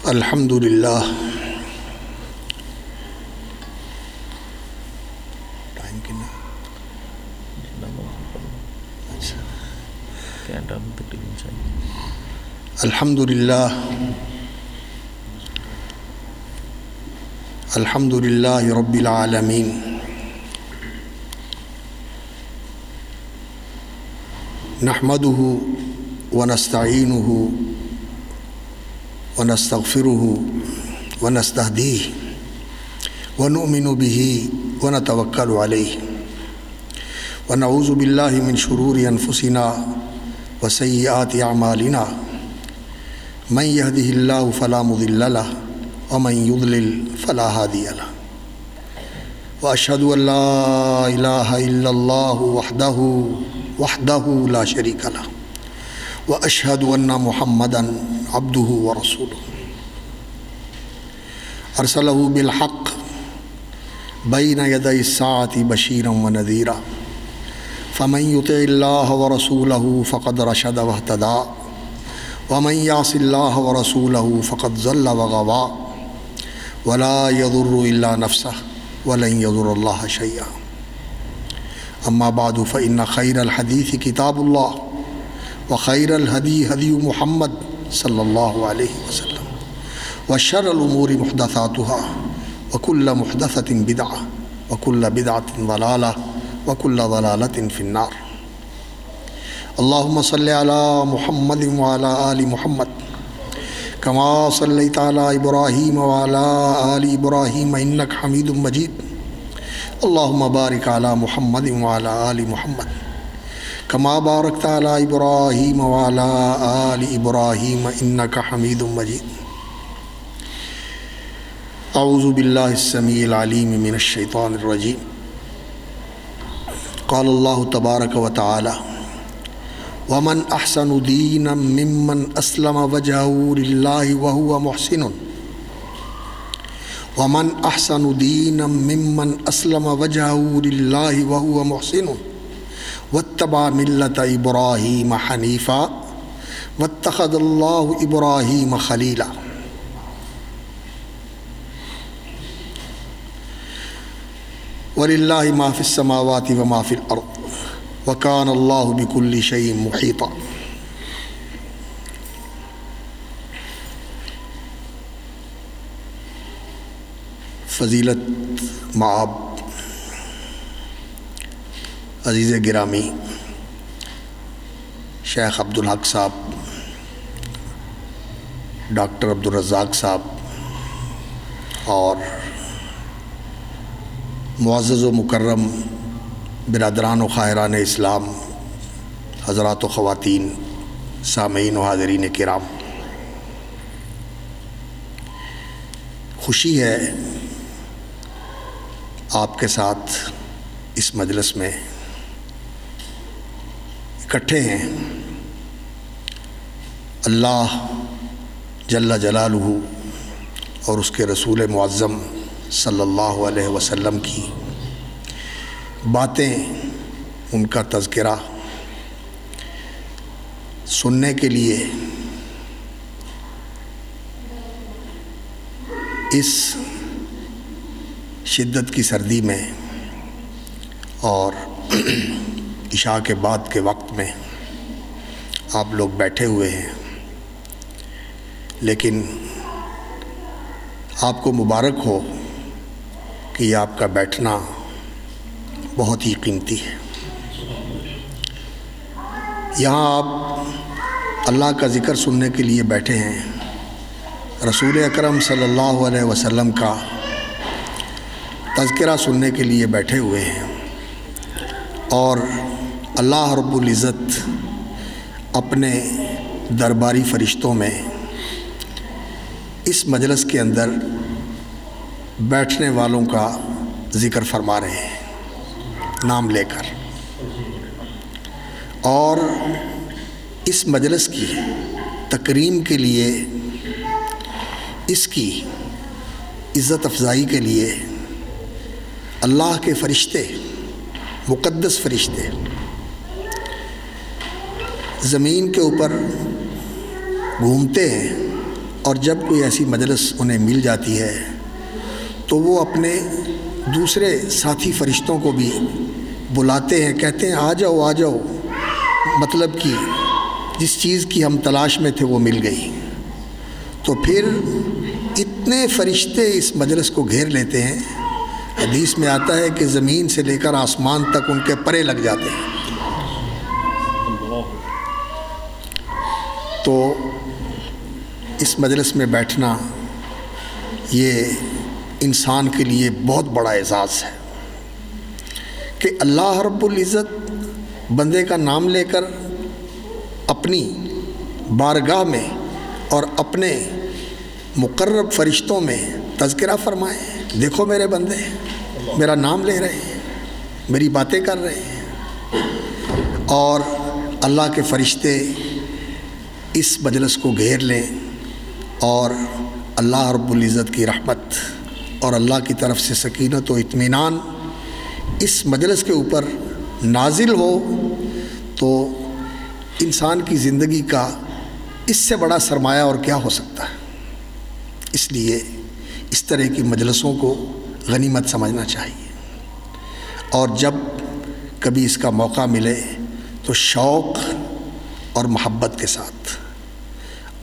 الحمدللہ الحمدللہ رب العالمین نحمدہ ونستعینہ ونستغفرہ ونستہدیہ ونؤمن بہ ونتوکل علیہ ونعوذ باللہ من شرور انفسنا وسیئات اعمالنا من یہدہ اللہ فلا مضل لہ ومن یضلل فلا ہادی لہ واشہد ان لا الہ الا اللہ وحدہ لا شریک لہ واشہد ان محمدا عبدہ ورسولہ ارسلہ بالحق بین یدی الساعۃ بشیرا ونذیرا فمن یطع اللہ ورسولہ فقد رشد واہتدی ومن یعص اللہ ورسولہ فقد ضل وغوی ولا یضر الا نفسہ ولن یضر اللہ شیئا اما بعد فإن خیر الحدیث کتاب اللہ وخیر الہدی ہدی محمد صلی اللہ علیہ وسلم وشر الامور محدثاتها وکل محدثۃ بدعہ وکل بدعۃ ضلالہ وکل ضلالۃ فی النار اللہم صلی علی محمد وعلی آل محمد کما صلیت علی ابراہیم وعلی آل ابراہیم انک حمید مجید اللہم بارک علی محمد وعلی آل محمد کما بارکت علی ابراہیم وعلی آل ابراہیم انک حمید مجید اعوذ باللہ السمیع العلیم من الشیطان الرجیم قال اللہ تبارک و تعالی ومن احسن دینا ممن اسلم وجهه للہ وهو محسن ومن احسن دینا ممن اسلم وجهه للہ وهو محسن واتبع ملت ابراہیم حنیفا واتخذ اللہ ابراہیم خلیلا وَلِلَّهِ مَا فِي السَّمَاوَاتِ وَمَا فِي الْأَرْضِ وَكَانَ اللَّهُ بِكُلِّ شَيْءٍ مُحِيطًا۔ فضیلت معاب عزیز گرامی شیخ عبدالحق صاحب، ڈاکٹر عبدالرزاق صاحب اور معزز و مکرم برادران و خاہران اسلام، حضرات و خواتین، سامعین و حاضرین کرام، خوشی ہے آپ کے ساتھ اس مجلس میں اکٹھے ہیں۔ اللہ جل جلالہ اور اس کے رسول معظم صلی اللہ علیہ وسلم کی باتیں، ان کا تذکرہ سننے کے لیے اس شدت کی سردی میں اور عشاء کے بعد کے وقت میں آپ لوگ بیٹھے ہوئے ہیں، لیکن آپ کو مبارک ہو کہ یہ آپ کا بیٹھنا بہت ہی قیمتی ہے۔ یہاں آپ اللہ کا ذکر سننے کے لیے بیٹھے ہیں، رسول اکرم صلی اللہ علیہ وسلم کا تذکرہ سننے کے لیے بیٹھے ہوئے ہیں، اور اللہ رب العزت اپنے درباری فرشتوں میں اس مجلس کے اندر بیٹھنے والوں کا ذکر فرما رہے ہیں نام لے کر، اور اس مجلس کی تکریم کے لیے، اس کی عزت افزائی کے لیے اللہ کے فرشتے، مقدس فرشتے زمین کے اوپر گھومتے ہیں اور جب کوئی ایسی مجلس انہیں مل جاتی ہے تو وہ اپنے دوسرے ساتھی فرشتوں کو بھی بلاتے ہیں، کہتے ہیں آ جاؤ آ جاؤ، مطلب کہ جس چیز کی ہم تلاش میں تھے وہ مل گئی۔ تو پھر اتنے فرشتے اس مجلس کو گھیر لیتے ہیں، حدیث میں آتا ہے کہ زمین سے لے کر آسمان تک ان کے پرے لگ جاتے ہیں۔ تو اس مجلس میں بیٹھنا یہ انسان کے لیے بہت بڑا اعزاز ہے کہ اللہ رب العزت بندے کا نام لے کر اپنی بارگاہ میں اور اپنے مقرب فرشتوں میں تذکرہ فرمائے، دیکھو میرے بندے میرا نام لے رہے ہیں، میری باتیں کر رہے ہیں، اور اللہ کے فرشتے اس مجلس کو گھیر لیں اور اللہ رب العزت کی رحمت اور اللہ کی طرف سے سکینت و اطمینان اس مجلس کے اوپر نازل ہو، تو انسان کی زندگی کا اس سے بڑا سرمایہ اور کیا ہو سکتا ہے۔ اس لیے اس طرح کی مجلسوں کو غنیمت سمجھنا چاہیے، اور جب کبھی اس کا موقع ملے تو شوق اور محبت کے ساتھ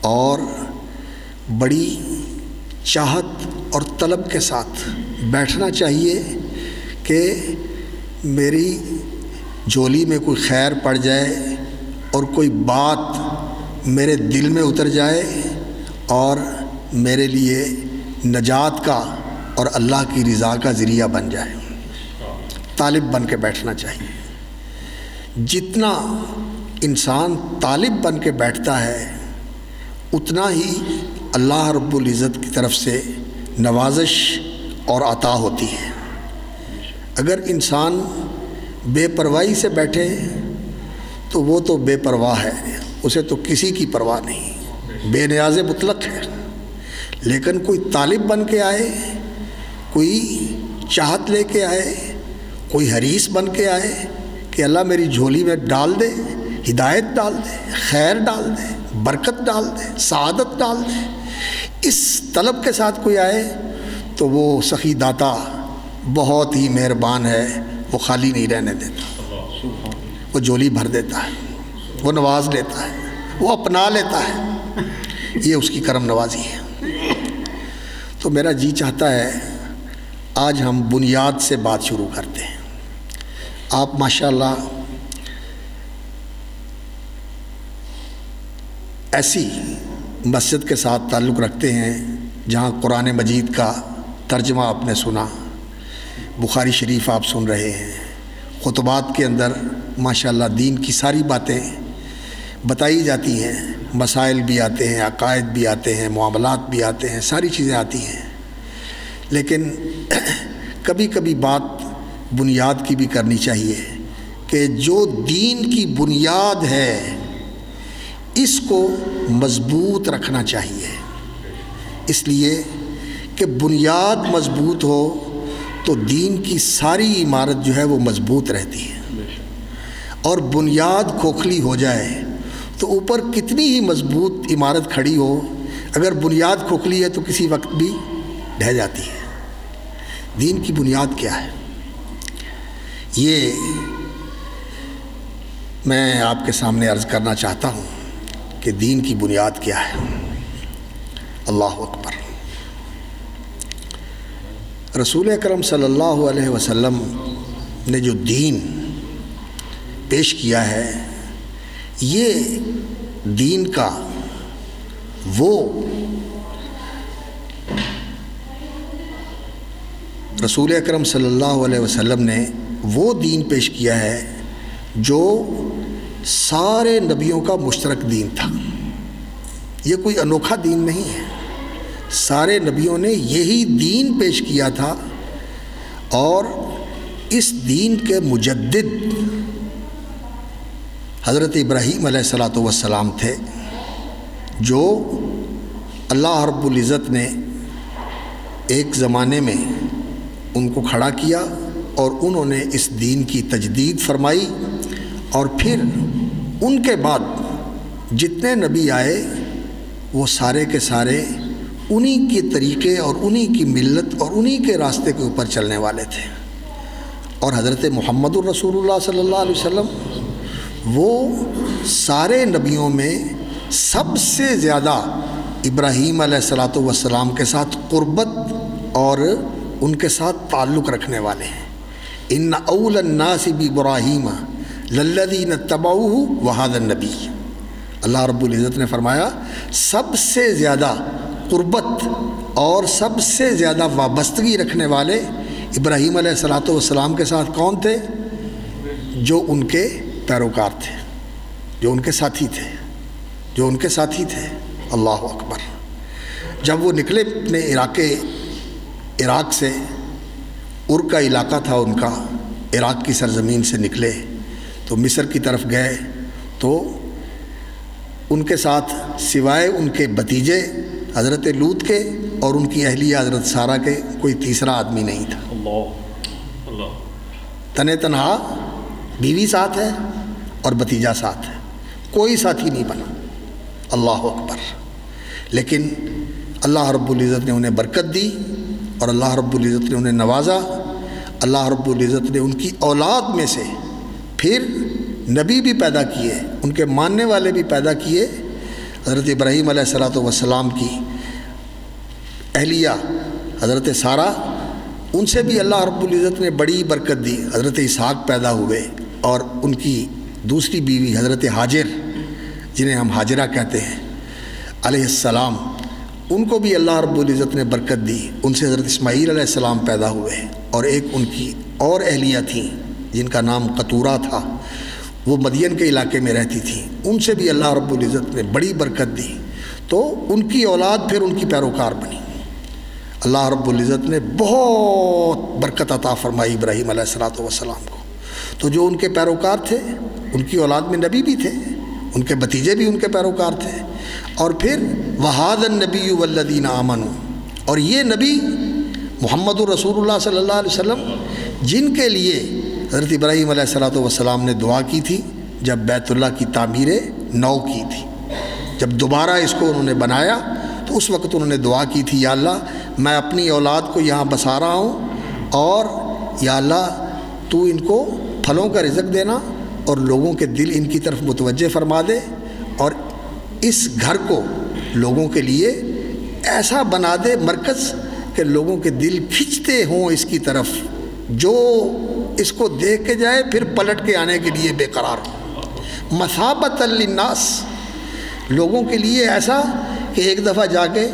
اور بڑی چاہت اور طلب کے ساتھ بیٹھنا چاہیے کہ میری جھولی میں کوئی خیر پڑ جائے اور کوئی بات میرے دل میں اتر جائے اور میرے لیے نجات کا اور اللہ کی رضا کا ذریعہ بن جائے۔ طالب بن کے بیٹھنا چاہیے۔ جتنا انسان طالب بن کے بیٹھتا ہے اتنا ہی اللہ رب العزت کی طرف سے نوازش اور عطا ہوتی ہے۔ اگر انسان بے پرواہی سے بیٹھے تو وہ تو بے پرواہ ہے، اسے تو کسی کی پرواہ نہیں، بے نیاز مطلق ہے۔ لیکن کوئی طالب بن کے آئے، کوئی چاہت لے کے آئے، کوئی حریص بن کے آئے کہ اللہ میری جھولی میں ڈال دے، ہدایت ڈال دے، خیر ڈال دے، برکت ڈال دے، سعادت ڈال دے، اس طلب کے ساتھ کوئی آئے تو وہ سخی داتا بہت ہی مہربان ہے، وہ خالی نہیں رہنے دیتا، وہ جھولی بھر دیتا ہے، وہ نواز لیتا ہے، وہ اپنا لیتا ہے، یہ اس کی کرم نوازی ہے۔ تو میرا جی چاہتا ہے آج ہم بنیاد سے بات شروع کرتے ہیں۔ آپ ماشاءاللہ ایسی مسجد کے ساتھ تعلق رکھتے ہیں جہاں قرآن مجید کا ترجمہ آپ نے سنا، بخاری شریف آپ سن رہے ہیں، خطبات کے اندر ماشاءاللہ دین کی ساری باتیں بتائی جاتی ہیں، مسائل بھی آتے ہیں، عقائد بھی آتے ہیں، معاملات بھی آتے ہیں، ساری چیزیں آتی ہیں، لیکن کبھی کبھی بات بنیاد کی بھی کرنی چاہیے کہ جو دین کی بنیاد ہے اس کو مضبوط رکھنا چاہیے، اس لیے کہ بنیاد مضبوط ہو تو دین کی ساری عمارت جو ہے وہ مضبوط رہتی ہے، اور بنیاد کھوکھلی ہو جائے تو اوپر کتنی ہی مضبوط عمارت کھڑی ہو، اگر بنیاد کھوکھلی ہے تو کسی وقت بھی ڈھہ جاتی ہے۔ دین کی بنیاد کیا ہے، یہ میں آپ کے سامنے عرض کرنا چاہتا ہوں کہ دین کی بنیاد کیا ہے۔ اللہ اکبر۔ رسول اکرم صلی اللہ علیہ وسلم نے جو دین پیش کیا ہے، یہ دین کا وہ رسول اکرم صلی اللہ علیہ وسلم نے وہ دین پیش کیا ہے جو سارے نبیوں کا مشترک دین تھا۔ یہ کوئی انوکھا دین نہیں ہے، سارے نبیوں نے یہی دین پیش کیا تھا، اور اس دین کے مجدد حضرت ابراہیم علیہ السلام تھے، جو اللہ رب العزت نے ایک زمانے میں ان کو کھڑا کیا اور انہوں نے اس دین کی تجدید فرمائی، اور پھر ان کے بعد جتنے نبی آئے وہ سارے کے سارے انہی کے طریقے اور انہی کی ملت اور انہی کے راستے کے اوپر چلنے والے تھے. اور حضرت محمد الرسول اللہ صلی اللہ علیہ وسلم وہ سارے نبیوں میں سب سے زیادہ ابراہیم علیہ الصلوۃ والسلام کے ساتھ قربت اور ان کے ساتھ تعلق رکھنے والے ہیں. ان اول الناس بابراہیم للذین اتبعوہ وہذا النبی. اللہ رب العزت نے فرمایا سب سے زیادہ قربت اور سب سے زیادہ وابستگی رکھنے والے ابراہیم علیہ الصلوۃ والسلام کے ساتھ کون تھے؟ جو ان کے پیروکار تھے، جو ان کے ساتھی تھے، جو ان کے ساتھی تھے. اللہ اکبر. جب وہ نکلے اپنے عراق سے، ار کا علاقہ تھا ان کا، عراق کی سرزمین سے نکلے تو مصر کی طرف گئے تو ان کے ساتھ سوائے ان کے بھتیجے حضرت لوط کے اور ان کی اہلیہ حضرت سارہ کے کوئی تیسرا آدمی نہیں تھا. تنے تنہا بیوی ساتھ ہے اور بھتیجا ساتھ ہے، کوئی ساتھی نہیں بنا. اللہ اکبر. لیکن اللہ رب العزت نے انہیں برکت دی اور اللہ رب العزت نے انہیں نوازا. اللہ رب العزت نے ان کی اولاد میں سے پھر نبی بھی پیدا کیے، ان کے ماننے والے بھی پیدا کیے. حضرت ابراہیم علیہ الصلوۃ والسلام کی اہلیہ حضرت سارہ، ان سے بھی اللہ رب العزت نے بڑی برکت دی. حضرت اسحاق پیدا ہوئے اور ان کی دوسری بیوی حضرت ہاجر، جنہیں ہم ہاجرہ کہتے ہیں علیہ السلام، ان کو بھی اللہ رب العزت نے برکت دی. ان سے حضرت اسماعیل علیہ السلام پیدا ہوئے اور ایک ان کی اور اہلیہ تھیں جن کا نام قطورہ تھا، وہ مدین کے علاقے میں رہتی تھیں. ان سے بھی اللہ رب العزت نے بڑی برکت دی. تو ان کی اولاد پھر ان کی پیروکار بنی. اللہ رب العزت نے بہت برکت عطا فرمائی ابراہیم علیہ الصلوۃ والسلام کو. تو جو ان کے پیروکار تھے ان کی اولاد میں نبی بھی تھے، ان کے بھتیجے بھی ان کے پیروکار تھے. اور پھر وہذا النبی والذین آمنوا، اور یہ نبی محمد الرسول اللہ صلی اللہ علیہ وسلم جن کے لیے حضرت ابراہیم علیہ الصلوۃ والسلام نے دعا کی تھی جب بیت اللہ کی تعمیر نو کی تھی، جب دوبارہ اس کو انہوں نے بنایا تو اس وقت انہوں نے دعا کی تھی، یا اللہ میں اپنی اولاد کو یہاں بسا رہا ہوں اور یا اللہ تو ان کو پھلوں کا رزق دینا اور لوگوں کے دل ان کی طرف متوجہ فرما دے، اور اس گھر کو لوگوں کے لیے ایسا بنا دے مرکز کہ لوگوں کے دل کھنچتے ہوں اس کی طرف، جو اس کو دیکھ کے جائے پھر پلٹ کے آنے کے لیے بے قرار ہو. مثابۃ للناس، لوگوں کے لیے ایسا کہ ایک دفعہ جا کے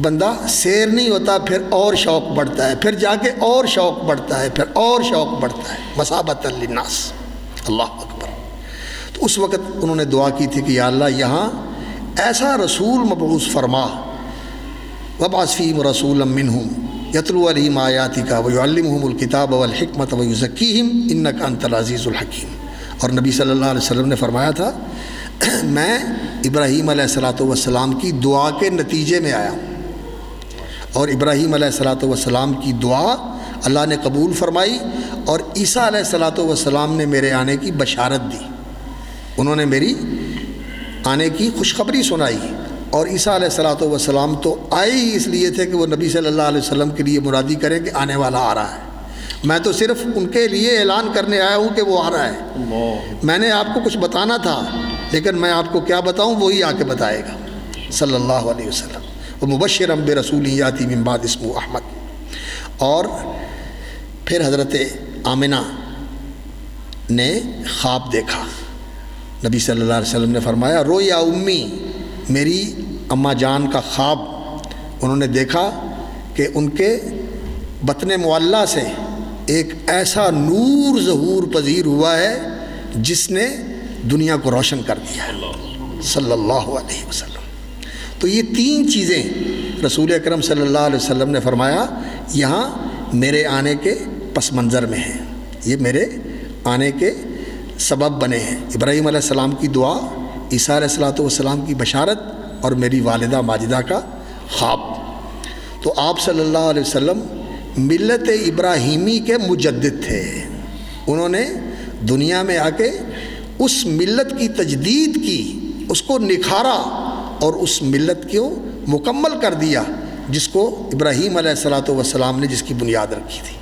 بندہ سیر نہیں ہوتا، پھر اور شوق بڑھتا ہے، پھر جا کے اور شوق بڑھتا ہے، پھر اور شوق بڑھتا ہے. مثابۃ للناس. اللہ اکبر. تو اس وقت انہوں نے دعا کی تھی کہ یا اللہ یہاں ایسا رسول مبعوث فرما، وابعث فیہم رسولا منہم یتلو علیہم آیاتک ویعلمہم الکتاب والحکمۃ ویزکیہم انک انت العزیز الحکیم. اور نبی صلی اللہ علیہ وسلم نے فرمایا تھا میں ابراہیم علیہ الصلوۃ والسلام کی دعا کے نتیجے میں آیا، اور ابراہیم علیہ الصلوۃ والسلام کی دعا اللہ نے قبول فرمائی، اور عیسیٰ علیہ الصلوۃ والسلام نے میرے آنے کی بشارت دی. انہوں نے میری آنے کی خوشخبری سنائی. اور عیسیٰ علیہ الصلوۃ والسلام تو آئے ہی اس لیے تھے کہ وہ نبی صلی اللہ علیہ وسلم کے لیے مرادی کریں کہ آنے والا آ رہا ہے. میں تو صرف ان کے لیے اعلان کرنے آیا ہوں کہ وہ آ رہا ہے. میں نے آپ کو کچھ بتانا تھا لیکن میں آپ کو کیا بتاؤں، وہی آ کے بتائے گا صلی اللہ علیہ وسلم. ومبشرا برسول یاتی من بعد اسمہ احمد. اور پھر حضرت آمنہ نے خواب دیکھا. نبی صلی اللہ علیہ وسلم نے فرمایا رویا امی، میری اماں جان کا خواب. انہوں نے دیکھا کہ ان کے بطن معلّہ سے ایک ایسا نور ظہور پذیر ہوا ہے جس نے دنیا کو روشن کر دیا ہے صلی اللہ علیہ وسلم. تو یہ تین چیزیں رسول اکرم صلی اللہ علیہ وسلم نے فرمایا یہاں میرے آنے کے پس منظر میں ہیں، یہ میرے آنے کے سبب بنے ہیں. ابراہیم علیہ السلام کی دعا، عیسیٰ علیہ الصلوۃ والسلام کی بشارت، اور میری والدہ ماجدہ کا خواب. تو آپ صلی اللہ علیہ وسلم ملت ابراہیمی کے مجدد تھے. انہوں نے دنیا میں آ کے اس ملت کی تجدید کی، اس کو نکھارا اور اس ملت کو مکمل کر دیا جس کو ابراہیم علیہ السلام نے جس کی بنیاد رکھی تھی۔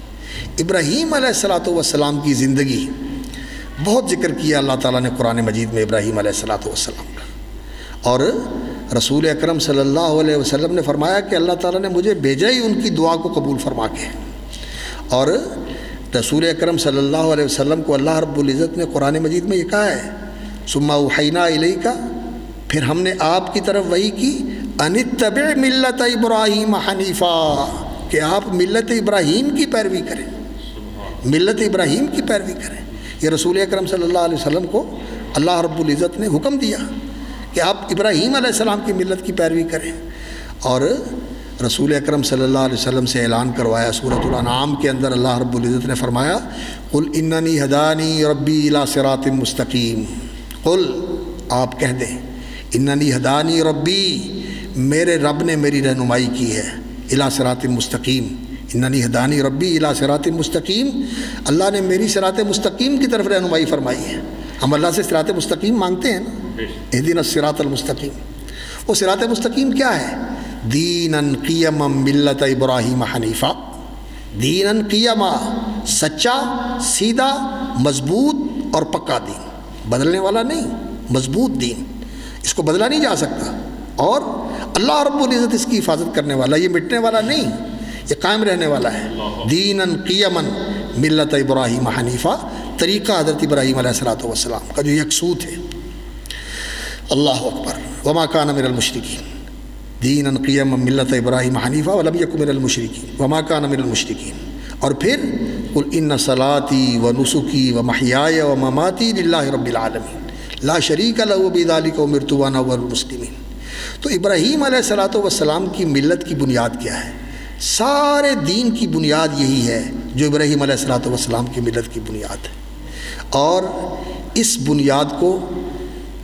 ابراہیم علیہ السلام کی زندگی بہت ذکر کیا اللہ تعالیٰ نے قرآن مجید میں ابراہیم علیہ السلام کا، اور رسول اکرم صلی اللہ علیہ وسلم نے فرمایا کہ اللہ تعالیٰ نے مجھے بھیجا ہی ان کی دعا کو قبول فرما کے۔ اور رسول اکرم صلی اللہ علیہ وسلم کو اللہ رب العزت نے قرآن مجید میں یہ کہا ہے ثم اوحینا الیک، پھر ہم نے آپ کی طرف وحی کی ان اتبع ملت ابراہیم حنیفا، کہ آپ ملت ابراہیم کی پیروی کریں، ملت ابراہیم کی پیروی کریں۔ یہ رسول اکرم صلی اللہ علیہ وسلم کو اللہ رب العزت نے حکم دیا کہ آپ ابراہیم علیہ السلام کی ملت کی پیروی کریں، اور رسول اکرم صلی اللہ علیہ وسلم سے اعلان کروایا سورۃ الانعام کے اندر اللہ رب العزت نے فرمایا قل اننی ہدانی ربی الی صراط مستقیم، قل آپ کہہ دیں اننی ہدانی ربی، میرے رب نے میری رہنمائی کی ہے، الی صراط مستقیم، اننی ہدانی ربی الی صراط مستقیم، اللہ نے میری صراط مستقیم کی طرف رہنمائی فرمائی ہے۔ ہم اللہ سے صراط مستقیم مانگتے ہیں نا، اہدنا الصراط المستقیم، وہ صراط مستقیم کیا ہے؟ دینا قیما ملت ابراہیم حنیفہ، دینا قیما، سچا، سیدھا، مضبوط اور پکا دین، بدلنے والا نہیں، مضبوط دین، اس کو بدلا نہیں جا سکتا، اور اللہ رب العزت اس کی حفاظت کرنے والا، یہ مٹنے والا نہیں، یہ قائم رہنے والا ہے۔ دینا قیما ملت ابراہیم حنیفہ، طریقہ حضرت ابراہیم علیہ السلام کا جو یکسو تھے۔ اللہ اکبر، وما کان من المشرکین، دینا قیما ملت ابراہیم حنیفہ ولم یک من المشرکین وما کان من المشرکین۔ اور پھر قل ان صلاتی و نسکی و محیای و مماتی للہ رب العالمین لا شریک لہ بذلک امرت وانا اول المسلمین۔ تو ابراہیم علیہ السلام کی ملت کی بنیاد کیا ہے؟ سارے دین کی بنیاد یہی ہے جو ابراہیم علیہ السلام کی ملت کی بنیاد ہے، اور اس بنیاد کو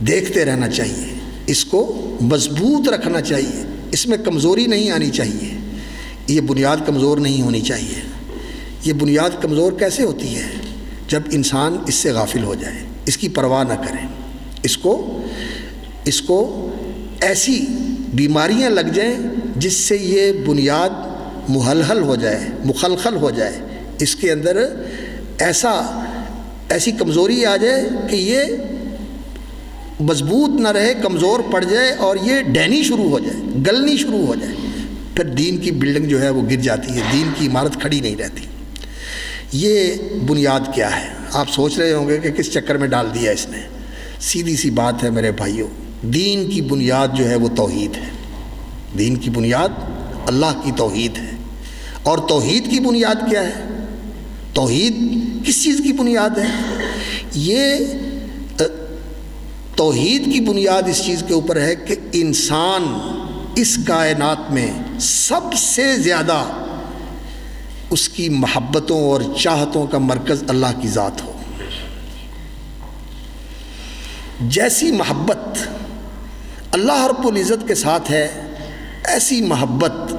دیکھتے رہنا چاہیے، اس کو مضبوط رکھنا چاہیے، اس میں کمزوری نہیں آنی چاہیے، یہ بنیاد کمزور نہیں ہونی چاہیے۔ یہ بنیاد کمزور کیسے ہوتی ہے؟ جب انسان اس سے غافل ہو جائے، اس کی پرواہ نہ کرے، اس کو ایسی بیماریاں لگ جائیں جس سے یہ بنیاد محلحل ہو جائے، مخلخل ہو جائے، اس کے اندر ایسی کمزوری آ جائے کہ یہ مضبوط نہ رہے، کمزور پڑ جائے، اور یہ ڈہنی شروع ہو جائے، گلنی شروع ہو جائے، پھر دین کی بلڈنگ جو ہے وہ گر جاتی ہے، دین کی عمارت کھڑی نہیں رہتی۔ یہ بنیاد کیا ہے؟ آپ سوچ رہے ہوں گے کہ کس چکر میں ڈال دیا اس نے۔ سیدھی سی بات ہے میرے بھائیوں، دین کی بنیاد جو ہے وہ توحید ہے، دین کی بنیاد اللہ کی توحید ہے۔ اور توحید کی بنیاد کیا ہے؟ توحید کس چیز کی بنیاد ہے؟ یہ توحید کی بنیاد اس چیز کے اوپر ہے کہ انسان اس کائنات میں سب سے زیادہ اس کی محبتوں اور چاہتوں کا مرکز اللہ کی ذات ہو۔ جیسی محبت اللہ رب العزت کے ساتھ ہے، ایسی محبت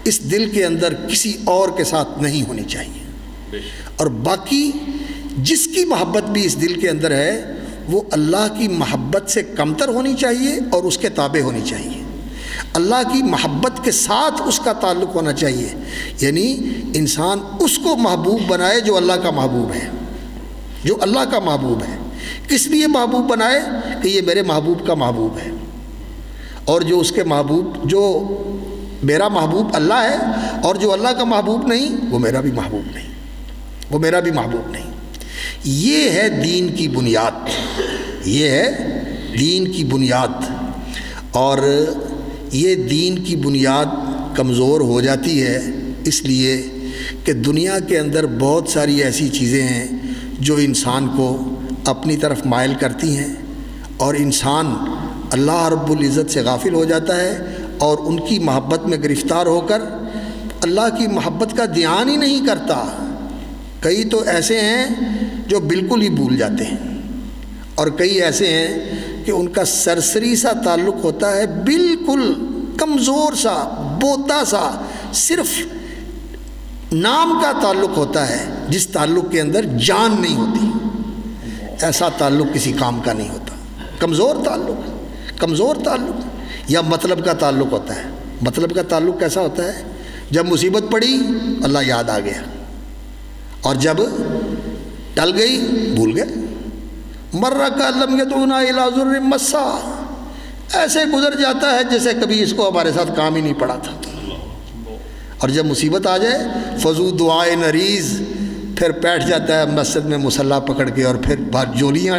اس دل کے اندر کسی اور کے ساتھ نہیں ہونی چاہیے، اور باقی جس کی محبت بھی اس دل کے اندر ہے وہ اللہ کی محبت سے کمتر ہونی چاہیے اور اس کے تابع ہونی چاہیے، اللہ کی محبت کے ساتھ اس کا تعلق ہونا چاہیے، یعنی انسان اس کو محبوب بنائے جو اللہ کا محبوب ہے، جو اللہ کا محبوب ہے۔ کس لیے محبوب بنائے؟ کہ یہ میرے محبوب کا محبوب ہے، اور جو اس کے محبوب، جو میرا محبوب اللہ ہے، اور جو اللہ کا محبوب نہیں وہ میرا بھی محبوب نہیں، وہ میرا بھی محبوب نہیں۔ یہ ہے دین کی بنیاد، یہ ہے دین کی بنیاد، اور یہ دین کی بنیاد کمزور ہو جاتی ہے اس لیے کہ دنیا کے اندر بہت ساری ایسی چیزیں ہیں جو انسان کو اپنی طرف مائل کرتی ہیں، اور انسان اللہ رب العزت سے غافل ہو جاتا ہے، اور ان کی محبت میں گرفتار ہو کر اللہ کی محبت کا دھیان ہی نہیں کرتا۔ کئی تو ایسے ہیں جو بالکل ہی بھول جاتے ہیں، اور کئی ایسے ہیں کہ ان کا سرسری سا تعلق ہوتا ہے، بالکل کمزور سا، بوتا سا، صرف نام کا تعلق ہوتا ہے، جس تعلق کے اندر جان نہیں ہوتی۔ ایسا تعلق کسی کام کا نہیں ہوتا، کمزور تعلق، کمزور تعلق۔ یا مطلب کا تعلق ہوتا ہے. مطلب کا تعلق کیسا ہوتا ہے؟ جب مصیبت پڑی اللہ یاد آ گیا، اور جب ٹل گئی بھول گئے. مرہ کا لم یدعونا الی ضر مسا، ایسے گزر جاتا ہے جیسے کبھی اس کو ہمارے ساتھ کام ہی نہیں پڑا تھا. اور جب مصیبت آ جائے فضو دعائے نریز، پھر بیٹھ جاتا ہے مسجد میں مصلی پکڑ کے، اور پھر جولیاں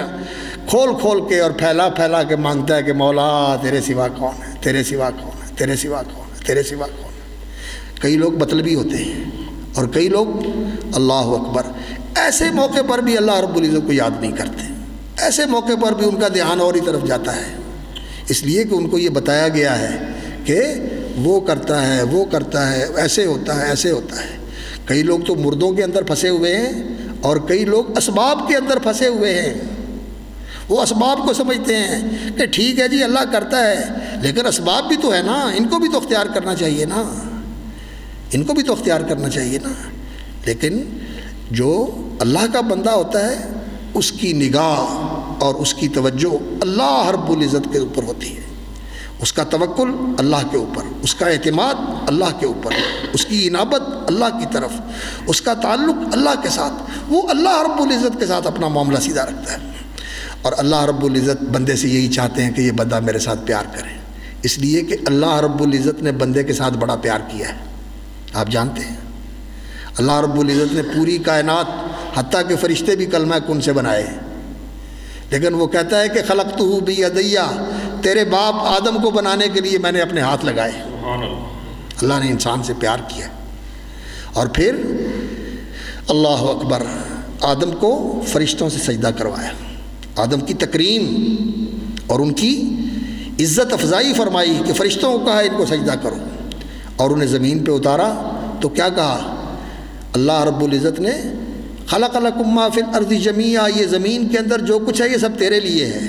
کھول کھول کے اور پھیلا پھیلا کے مانگتا ہے کہ مولا تیرے سوا کون ہے، تیرے سوا کون ہے، تیرے سوا کون ہے، تیرے سوا کون ہے. کئی لوگ مطلبی ہوتے ہیں اور کئی لوگ اللہ اکبر. ایسے موقع پر بھی اللہ رب العزت کو یاد نہیں کرتے، ایسے موقع پر بھی ان کا دھیان اور ہی طرف جاتا ہے، اس لیے کہ ان کو یہ بتایا گیا ہے کہ وہ کرتا ہے، وہ کرتا ہے، ایسے ہوتا ہے، ایسے ہوتا ہے. کئی لوگ تو مردوں کے اندر پھنسے ہوئے ہیں اور کئی لوگ اسباب کے اندر پھنسے ہوئے ہیں. وہ اسباب کو سمجھتے ہیں کہ ٹھیک ہے جی اللہ کرتا ہے، لیکن اسباب بھی تو ہے نا، ان کو بھی تو اختیار کرنا چاہیے نا، ان کو بھی تو اختیار کرنا چاہیے نا. لیکن جو اللہ کا بندہ ہوتا ہے اس کی نگاہ اور اس کی توجہ اللہ رب العزت کے اوپر ہوتی ہے، اس کا توکل اللہ کے اوپر، اس کا اعتماد اللہ کے اوپر، اس کی انابت اللہ کی طرف، اس کا تعلق اللہ کے ساتھ. وہ اللہ رب العزت کے ساتھ اپنا معاملہ سیدھا رکھتا ہے. اور اللہ رب العزت بندے سے یہی چاہتے ہیں کہ یہ بندہ میرے ساتھ پیار کرے، اس لیے کہ اللہ رب العزت نے بندے کے ساتھ بڑا پیار کیا ہے. آپ جانتے ہیں اللہ رب العزت نے پوری کائنات حتیٰ کہ فرشتے بھی کلمہ کن سے بنائے، لیکن وہ کہتا ہے کہ خلقتہ بیدیہ، تیرے باپ آدم کو بنانے کے لیے میں نے اپنے ہاتھ لگائے. اللہ نے انسان سے پیار کیا. اور پھر اللہ اکبر، آدم کو فرشتوں سے سجدہ کروایا، آدم کی تکریم اور ان کی عزت افزائی فرمائی کہ فرشتوں کو کہا ان کو سجدہ کرو، اور انہیں زمین پہ اتارا تو کیا کہا اللہ رب العزت نے؟ خلق لکم ما فی الارض جمیعا، یہ زمین کے اندر جو کچھ ہے یہ سب تیرے لیے ہے.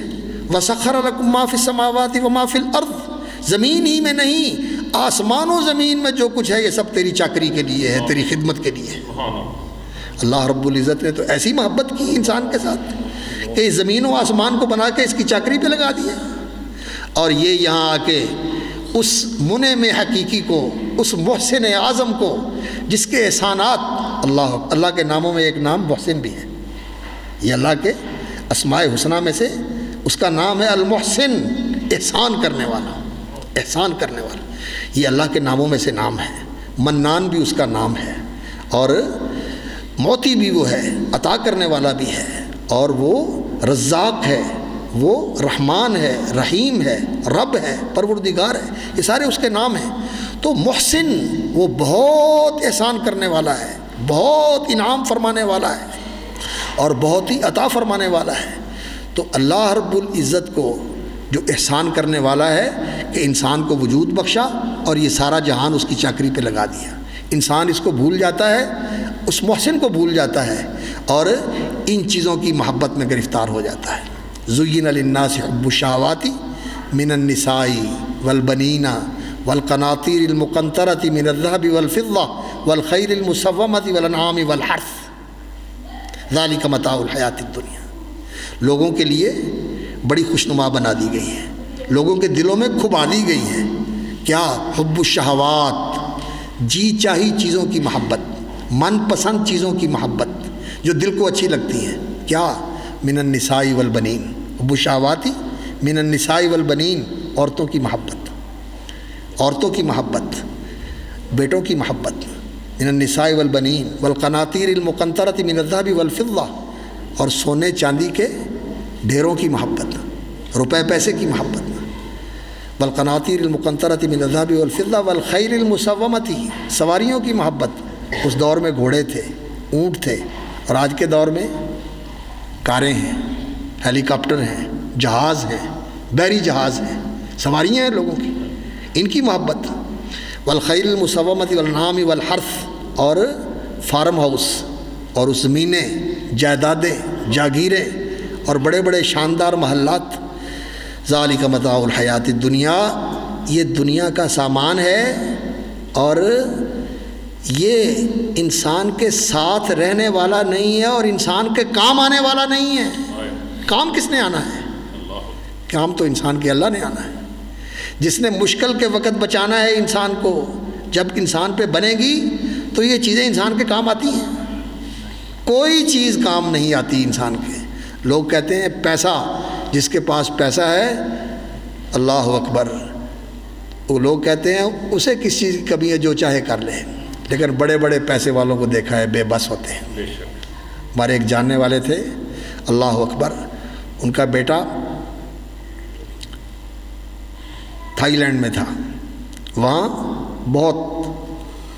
وسخر لکم ما فی السماوات وما فی الارض، زمین ہی میں نہیں آسمان و زمین میں جو کچھ ہے یہ سب تیری چاکری کے لیے ہے، تیری خدمت کے لیے ہے. اللہ رب العزت نے تو ایسی محبت کی انسان کے ساتھ کہ اس زمین و آسمان کو بنا کے اس کی چاکری پہ لگا دیا، اور یہ یہاں آ کے اس منعم حقیقی کو، اس محسن اعظم کو جس کے احسانات، اللہ کے ناموں میں ایک نام محسن بھی ہے، یہ اللہ کے اسماء حسنہ میں سے اس کا نام ہے المحسن، احسان کرنے والا، احسان کرنے والا. یہ اللہ کے ناموں میں سے نام ہے. منان بھی اس کا نام ہے، اور موتی بھی وہ ہے، عطا کرنے والا بھی ہے، اور وہ رزاق ہے، وہ رحمان ہے، رحیم ہے، رب ہے، پروردگار ہے، یہ سارے اس کے نام ہیں. تو محسن وہ بہت احسان کرنے والا ہے، بہت انعام فرمانے والا ہے، اور بہت ہی عطا فرمانے والا ہے. تو اللہ رب العزت کو جو احسان کرنے والا ہے کہ انسان کو وجود بخشا اور یہ سارا جہان اس کی چاکری پہ لگا دیا. انسان اس کو بھول جاتا ہے، اس محسن کو بھول جاتا ہے، اور ان چیزوں کی محبت میں گرفتار ہو جاتا ہے. زین للناس حب الشہوات من النساء والبنین والقناطیر المقنطرۃ من الذهب والفضة والخیل المسومۃ والانعام والحرث ذلک متاع الحیاۃ الدنیا. لوگوں کے لیے بڑی خوشنما بنا دی گئی ہے، لوگوں کے دلوں میں کھبا دی گئی ہے. کیا؟ حب الشہوات، جی چاہی چیزوں کی محبت، من پسند چیزوں کی محبت جو دل کو اچھی لگتی ہیں. کیا؟ من النساء والبنین، حب الشہواتی من النساء والبنین، عورتوں کی محبت، عورتوں کی محبت، بیٹوں کی محبت. من النساء والبنین والقناطیر المقنطرۃ من الذهب والفضة، اور سونے چاندی کے ڈھیروں کی محبت، روپے پیسے کی محبت. والقناطیر المقنطرۃ من الذهب والفضة والخیل المسومۃ، سواریوں کی محبت. اس دور میں گھوڑے تھے، اونٹ تھے، اور آج کے دور میں کاریں ہیں، ہیلی کاپٹر ہیں، جہاز ہیں، بحری جہاز ہیں، سواریاں ہیں لوگوں کی، ان کی محبت. والخیل المسومۃ والانعام والحرث، اور فارم ہاؤس اور اس زمینیں، جائیدادیں، جاگیریں اور بڑے بڑے شاندار محلات. ذالک متاع الحیات الدنیا، یہ دنیا کا سامان ہے، اور یہ انسان کے ساتھ رہنے والا نہیں ہے اور انسان کے کام آنے والا نہیں ہے. کام کس نے آنا ہے؟ کام تو انسان کے اللہ نے آنا ہے. جس نے مشکل کے وقت بچانا ہے انسان کو، جب انسان پہ بنے گی تو یہ چیزیں انسان کے کام آتی ہیں، کوئی چیز کام نہیں آتی انسان کے۔ لوگ کہتے ہیں پیسہ، جس کے پاس پیسہ ہے اللہ اکبر، وہ لوگ کہتے ہیں اسے کس چیز کی کمی ہے، جو چاہے کر لے، لیکن بڑے بڑے پیسے والوں کو دیکھا ہے بے بس ہوتے ہیں۔ ہمارے ایک جاننے والے تھے، اللہ اکبر، ان کا بیٹا تھائی لینڈ میں تھا، وہاں بہت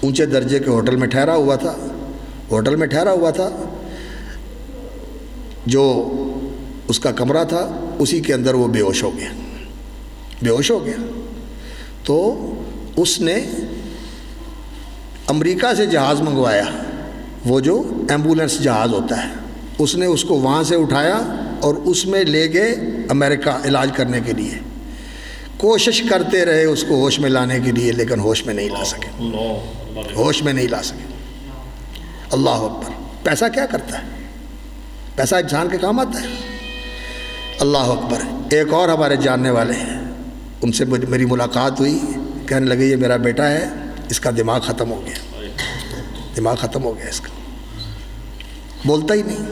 اونچے درجے کے ہوٹل میں ٹھہرا ہوا تھا، جو اس کا کمرہ تھا اسی کے اندر وہ بے ہوش ہو گیا۔ تو اس نے امریکہ سے جہاز منگوایا، وہ جو ایمبولینس جہاز ہوتا ہے، اس نے اس کو وہاں سے اٹھایا اور اس میں لے گئے امریکہ علاج کرنے کے لیے۔ کوشش کرتے رہے اس کو ہوش میں لانے کے لیے، لیکن ہوش میں نہیں لا سکے۔ اللہ اکبر۔ پیسہ کیا کرتا ہے؟ پیسہ انسان کے کام آتا ہے۔ اللہ اکبر۔ ایک اور ہمارے جاننے والے ہیں، ان سے میری ملاقات ہوئی، کہنے لگے یہ میرا بیٹا ہے، اس کا دماغ ختم ہو گیا اس کا، بولتا ہی نہیں،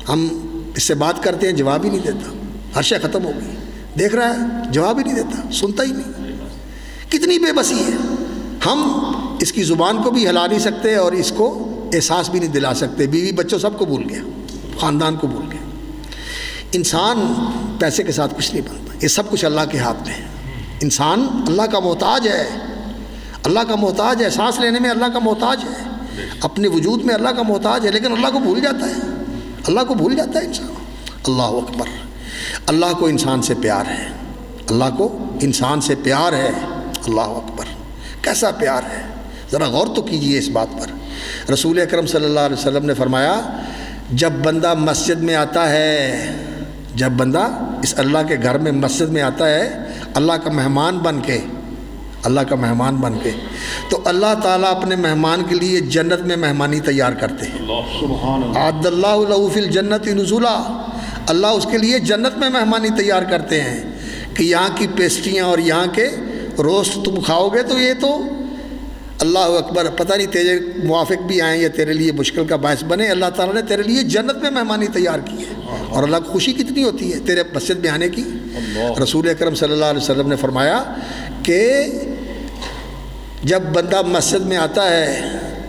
ہم اس سے بات کرتے ہیں جواب ہی نہیں دیتا، ہر شے ختم ہو گئی، دیکھ رہا ہے جواب ہی نہیں دیتا، سنتا ہی نہیں۔ کتنی بے بسی ہے، ہم اس کی زبان کو بھی ہلا نہیں سکتے اور اس کو احساس بھی نہیں دلا سکتے، بیوی بچوں سب کو بھول گیا، خاندان کو بھول گیا۔ انسان پیسے کے ساتھ کچھ نہیں بنتا، یہ سب کچھ اللہ کے ہاتھ میں ہے۔ انسان اللہ کا محتاج ہے، سانس لینے میں اللہ کا محتاج ہے، اپنے وجود میں اللہ کا محتاج ہے، لیکن اللہ کو بھول جاتا ہے انسان۔ اللہ اکبر۔ اللہ کو انسان سے پیار ہے، اللہ اکبر، کیسا پیار ہے، ذرا غور تو کیجئے اس بات پر۔ رسول اکرم صلی اللہ علیہ وسلم نے فرمایا، جب بندہ مسجد میں آتا ہے، جب بندہ اس اللہ کے گھر میں مسجد میں آتا ہے اللہ کا مہمان بن کے، تو اللہ تعالیٰ اپنے مہمان کے لیے جنت میں مہمانی تیار کرتے ہیں۔ اعد اللہ لہ فی الجنۃ نزلا، اللہ اس کے لیے جنت میں مہمانی تیار کرتے ہیں کہ یہاں کی پیسٹریاں اور یہاں کے روسٹ تم کھاؤ گے تو یہ تو اللہ اکبر، پتہ نہیں تیرے موافق بھی آئیں یا تیرے لیے مشکل کا باعث بنے، اللہ تعالیٰ نے تیرے لیے جنت میں مہمانی تیار کی ہے، اور اللہ کو خوشی کتنی ہوتی ہے تیرے مسجد میں آنے کی۔ رسول اکرم صلی اللہ علیہ وسلم نے فرمایا کہ جب بندہ مسجد میں آتا ہے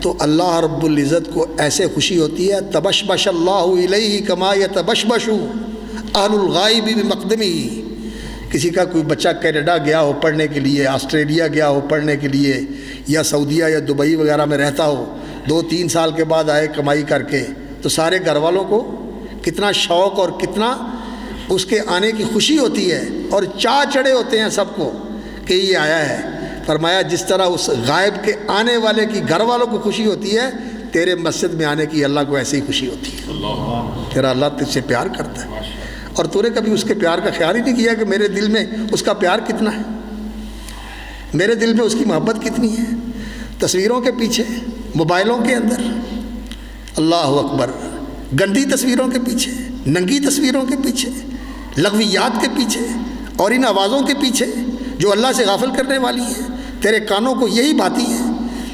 تو اللہ رب العزت کو ایسے خوشی ہوتی ہے، تبشبش اللہ الیہ کما یتبشبش اہل الغائب بمقدمی۔ کسی کا کوئی بچہ کینیڈا گیا ہو پڑھنے کے لیے، آسٹریلیا گیا ہو پڑھنے کے لیے، یا سعودیہ یا دبئی وغیرہ میں رہتا ہو، 2-3 سال کے بعد آئے کمائی کر کے، تو سارے گھر والوں کو کتنا شوق اور کتنا اس کے آنے کی خوشی ہوتی ہے، اور چاہ چڑھے ہوتے ہیں سب کو کہ یہ آیا ہے۔ فرمایا جس طرح اس غائب کے آنے والے کی گھر والوں کو خوشی ہوتی ہے، تیرے مسجد میں آنے کی اللہ کو ایسی ہی خوشی ہوتی ہے۔ تیرا اللہ تجھ سے پیار کرتا ہے، اور تو نے کبھی اس کے پیار کا خیال ہی نہیں کیا کہ میرے دل میں اس کا پیار کتنا ہے، میرے دل میں اس کی محبت کتنی ہے۔ تصویروں کے پیچھے، موبائلوں کے اندر، اللہ اکبر، گندی تصویروں کے پیچھے، ننگی تصویروں کے پیچھے، لغویات کے پیچھے، اور ان آوازوں کے پیچھے جو اللہ سے غافل کرنے والی ہیں، تیرے کانوں کو یہی بھاتی ہے،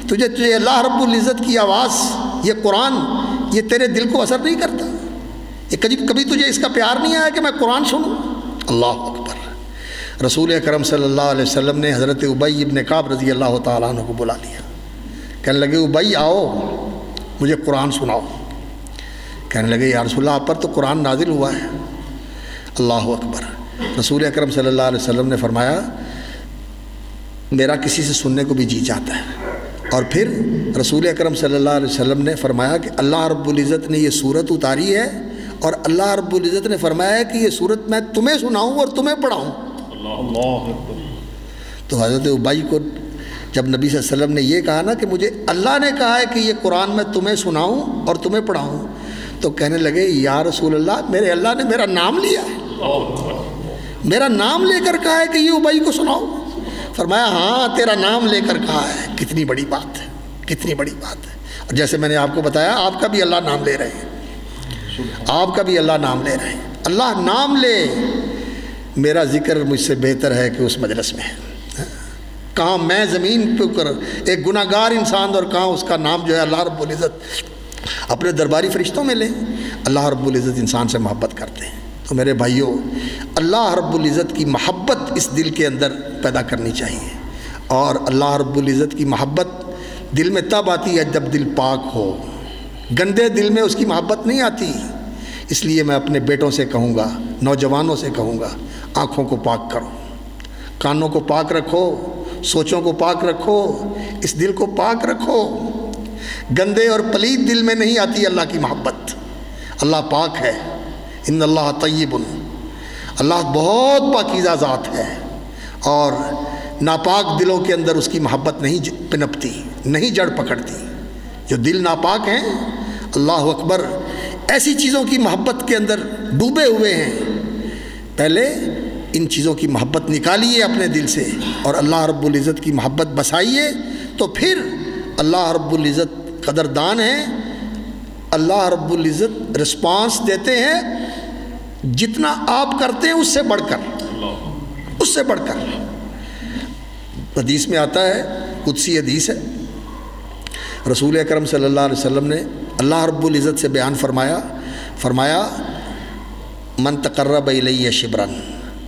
تجھے اللہ رب العزت کی آواز، یہ قرآن، یہ تیرے دل کو اثر نہیں کرتا؟ یہ کبھی تجھے اس کا پیار نہیں آیا کہ میں قرآن سنوں؟ اللہ اکبر۔ رسول اکرم صلی اللہ علیہ وسلم نے حضرت ابی ابن کعب رضی اللہ تعالیٰ عنہ کو بلا لیا، کہنے لگے ابی آؤ مجھے قرآن سناؤ۔ کہنے لگے یا رسول اللہ آپ پر تو قرآن نازل ہوا ہے۔ اللہ اکبر۔ رسول اکرم صلی اللہ علیہ وسلم نے فرمایا میرا کسی سے سننے کو بھی جی چاہتا ہے۔ اور پھر رسول اکرم صلی اللہ علیہ وسلم نے فرمایا کہ اللہ رب العزت نے یہ صورت اتاری ہے، اور اللہ رب العزت نے فرمایا ہے کہ یہ صورت میں تمہیں سناؤں اور تمہیں پڑھاؤں۔ تو حضرت ابی کو جب نبی صلی اللہ علیہ وسلم نے یہ کہا نا کہ مجھے اللہ نے کہا ہے کہ یہ قرآن میں تمہیں سناؤں اور تمہیں پڑھاؤں، تو کہنے لگے یا رسول اللہ میرے اللہ نے میرا نام لیا ہے، میرا نام لے کر کہا ہے کہ یہ ابی کو سناؤ۔ فرمایا ہاں تیرا نام لے کر کہا ہے۔ کتنی بڑی بات ہے، کتنی بڑی بات ہے۔ اور جیسے میں نے آپ کو بتایا آپ کا بھی اللہ نام لے رہے ہیں، آپ کا بھی اللہ نام لے رہے ہیں۔ اللہ نام لے، میرا ذکر مجھ سے بہتر ہے کہ اس مجلس میں ہے۔ کہاں میں زمین پہ اوپر ایک گناہ گار انسان، اور کہاں اس کا نام جو ہے اللہ رب العزت اپنے درباری فرشتوں میں لے۔ اللہ رب العزت انسان سے محبت کرتے ہیں۔ تو میرے بھائیوں، اللہ رب العزت کی محبت اس دل کے اندر پیدا کرنی چاہیے، اور اللہ رب العزت کی محبت دل میں تب آتی ہے جب دل پاک ہو۔ گندے دل میں اس کی محبت نہیں آتی۔ اس لیے میں اپنے بیٹوں سے کہوں گا، نوجوانوں سے کہوں گا، آنکھوں کو پاک کرو، کانوں کو پاک رکھو، سوچوں کو پاک رکھو، اس دل کو پاک رکھو۔ گندے اور پلید دل میں نہیں آتی اللہ کی محبت۔ اللہ پاک ہے، ان اللہ طیب، اللہ بہت پاکیزہ ذات ہے، اور ناپاک دلوں کے اندر اس کی محبت نہیں پنپتی، نہیں جڑ پکڑتی۔ جو دل ناپاک ہیں، اللہ اکبر، ایسی چیزوں کی محبت کے اندر ڈوبے ہوئے ہیں۔ پہلے ان چیزوں کی محبت نکالیے اپنے دل سے، اور اللہ رب العزت کی محبت بسائیے، تو پھر اللہ رب العزت قدردان ہیں۔ اللہ رب العزت رسپانس دیتے ہیں جتنا آپ کرتے ہیں اس سے بڑھ کر، اس سے بڑھ کر۔ حدیث میں آتا ہے، قدسی حدیث ہے، رسول اکرم صلی اللہ علیہ وسلم نے اللہ رب العزت سے بیان فرمایا من تقرب الیہ شبرا،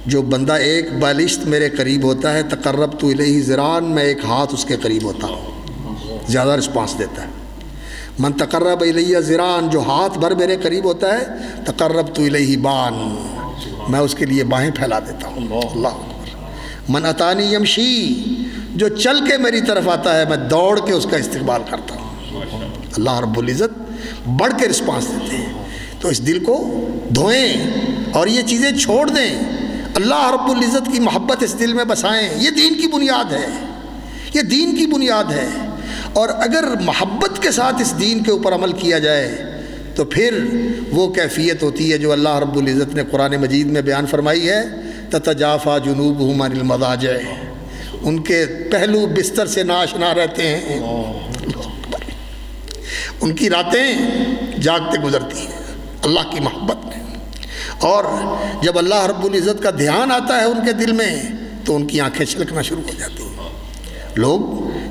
جو بندہ ایک بالشت میرے قریب ہوتا ہے، تقربت الیہ ذراعا، میں ایک ہاتھ اس کے قریب ہوتا ہوں، زیادہ رسپانس دیتا ہے۔ من تقرب الیہ ذراعا، جو ہاتھ بھر میرے قریب ہوتا ہے، تقربت الیہ باعا، میں اس کے لیے باہیں پھیلا دیتا ہوں۔ اللہ اکبر۔ من اتانی یمشی، جو چل کے میری طرف آتا ہے، میں دوڑ کے اس کا استقبال کرتا ہوں۔ اللہ رب العزت بڑھ کے رسپانس دیتے ہیں۔ تو اس دل کو دھوئیں اور یہ چیزیں چھوڑ دیں، اللہ رب العزت کی محبت اس دل میں بسائیں۔ یہ دین کی بنیاد ہے، یہ دین کی بنیاد ہے۔ اور اگر محبت کے ساتھ اس دین کے اوپر عمل کیا جائے تو پھر وہ کیفیت ہوتی ہے جو اللہ رب العزت نے قرآن مجید میں بیان فرمائی ہے، تتجافی جنوبہم عن المضاجع، ان کے پہلو بستر سے ناشنا رہتے ہیں، ان کی راتیں جاگتے گزرتی ہیں اللہ کی محبت میں۔ اور جب اللہ رب العزت کا دھیان آتا ہے ان کے دل میں تو ان کی آنکھیں چھلکنا شروع ہو جاتی ہیں۔ لوگ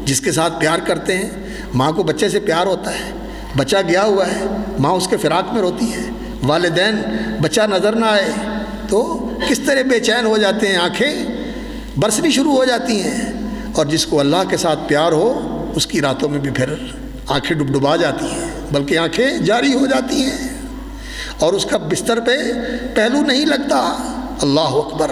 جس کے ساتھ پیار کرتے ہیں، ماں کو بچے سے پیار ہوتا ہے، بچہ گیا ہوا ہے، ماں اس کے فراق میں روتی ہے، والدین بچہ نظر نہ آئے تو کس طرح بے چین ہو جاتے ہیں، آنکھیں برسنی شروع ہو جاتی ہیں۔ اور جس کو اللہ کے ساتھ پیار ہو اس کی راتوں میں بھی پھر آنکھیں ڈبڈبا جاتی ہیں، بلکہ آنکھیں جاری ہو جاتی ہیں، اور اس کا بستر پہ پہلو نہیں لگتا۔ اللہ اکبر۔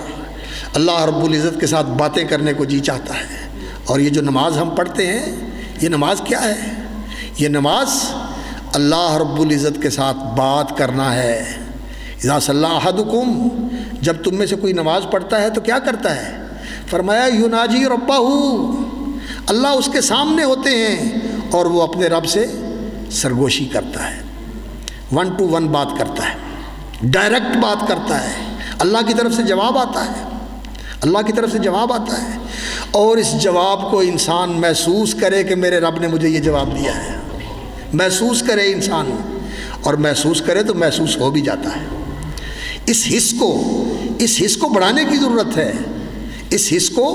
اللہ رب العزت کے ساتھ باتیں کرنے کو جی چاہتا ہے۔ اور یہ جو نماز ہم پڑھتے ہیں، یہ نماز کیا ہے؟ یہ نماز اللہ رب العزت کے ساتھ بات کرنا ہے۔ اذا صلی احدکم، جب تم میں سے کوئی نماز پڑھتا ہے تو کیا کرتا ہے؟ فرمایا یناجی ربہ، اللہ اس کے سامنے ہوتے ہیں اور وہ اپنے رب سے سرگوشی کرتا ہے، 1 to 1 بات کرتا ہے، ڈائریکٹ بات کرتا ہے۔ اللہ کی طرف سے جواب آتا ہے، اللہ کی طرف سے جواب آتا ہے، اور اس جواب کو انسان محسوس کرے کہ میرے رب نے مجھے یہ جواب دیا ہے، محسوس کرے انسان، اور محسوس کرے تو محسوس ہو بھی جاتا ہے۔ اس حس کو بڑھانے کی ضرورت ہے، اس حس کو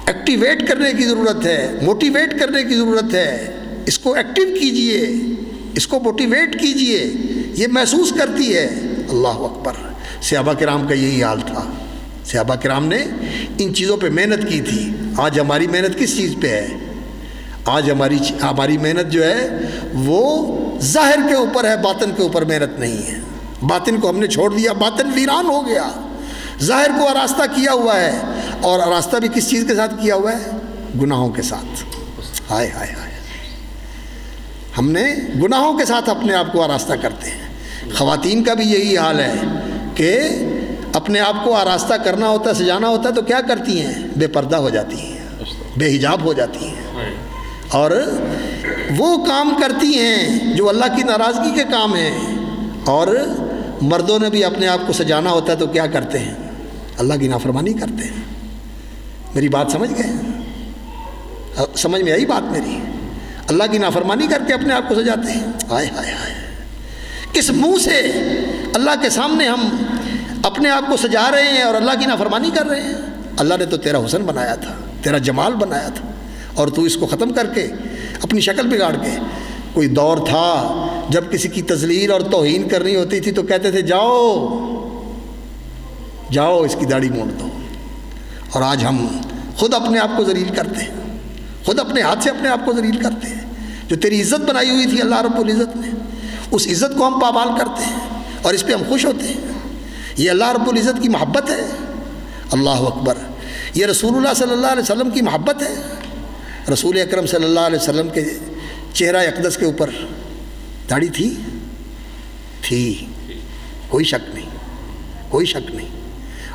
ایکٹیویٹ کرنے کی ضرورت ہے، موٹیویٹ کرنے کی ضرورت ہے۔ اس کو ایکٹیو کیجئے، اس کو موٹیویٹ کیجئے، یہ محسوس کرتی ہے۔ اللہ اکبر۔ صحابہ کرام کا یہی حال تھا۔ صحابہ کرام نے ان چیزوں پہ محنت کی تھی۔ آج ہماری محنت کس چیز پہ ہے؟ آج ہماری محنت جو ہے وہ ظاہر کے اوپر ہے، باطن کے اوپر محنت نہیں ہے۔ باطن کو ہم نے چھوڑ دیا، باطن ویران ہو گیا، ظاہر کو آراستہ کیا ہوا ہے، اور آراستہ بھی کس چیز کے ساتھ کیا ہوا ہے؟ گناہوں کے ساتھ۔ ہائے ہائے ہائے، ہم نے گناہوں کے ساتھ اپنے آپ کو آراستہ کرتے ہیں۔ خواتین کا بھی یہی حال ہے کہ اپنے آپ کو آراستہ کرنا ہوتا ہے، سجانا ہوتا ہے تو کیا کرتی ہیں؟ بے پردہ ہو جاتی ہیں، بے حجاب ہو جاتی ہیں، اور وہ کام کرتی ہیں جو اللہ کی ناراضگی کے کام ہیں۔ اور مردوں نے بھی اپنے آپ کو سجانا ہوتا ہے تو کیا کرتے ہیں؟ اللہ کی نافرمانی کرتے ہیں۔ میری بات سمجھ گئے؟ سمجھ میں آئی بات میری؟ اللہ کی نافرمانی کر کے اپنے آپ کو سجاتے ہیں۔ ہائے ہائے ہائے، کس منہ سے اللہ کے سامنے ہم اپنے آپ کو سجا رہے ہیں اور اللہ کی نافرمانی کر رہے ہیں۔ اللہ نے تو تیرا حسن بنایا تھا، تیرا جمال بنایا تھا، اور تو اس کو ختم کر کے اپنی شکل بگاڑ کے۔ کوئی دور تھا جب کسی کی تذلیل اور توہین کرنی ہوتی تھی تو کہتے تھے جاؤ جاؤ اس کی داڑھی مونڈ دو، اور آج ہم خود اپنے آپ کو ذلیل کرتے ہیں، خود اپنے ہاتھ سے اپنے آپ کو ذلیل کرتے ہیں۔ جو تیری عزت بنائی ہوئی تھی اللہ رب العزت نے، اس عزت کو ہم پامال کرتے ہیں اور اس پہ ہم خوش ہوتے ہیں۔ یہ اللہ رب العزت کی محبت ہے۔ اللہ اکبر، یہ رسول اللہ صلی اللہ علیہ وسلم کی محبت ہے۔ رسول اکرم صلی اللہ علیہ وسلم کے چہرہ اقدس کے اوپر داڑھی تھی، کوئی شک نہیں، کوئی شک نہیں۔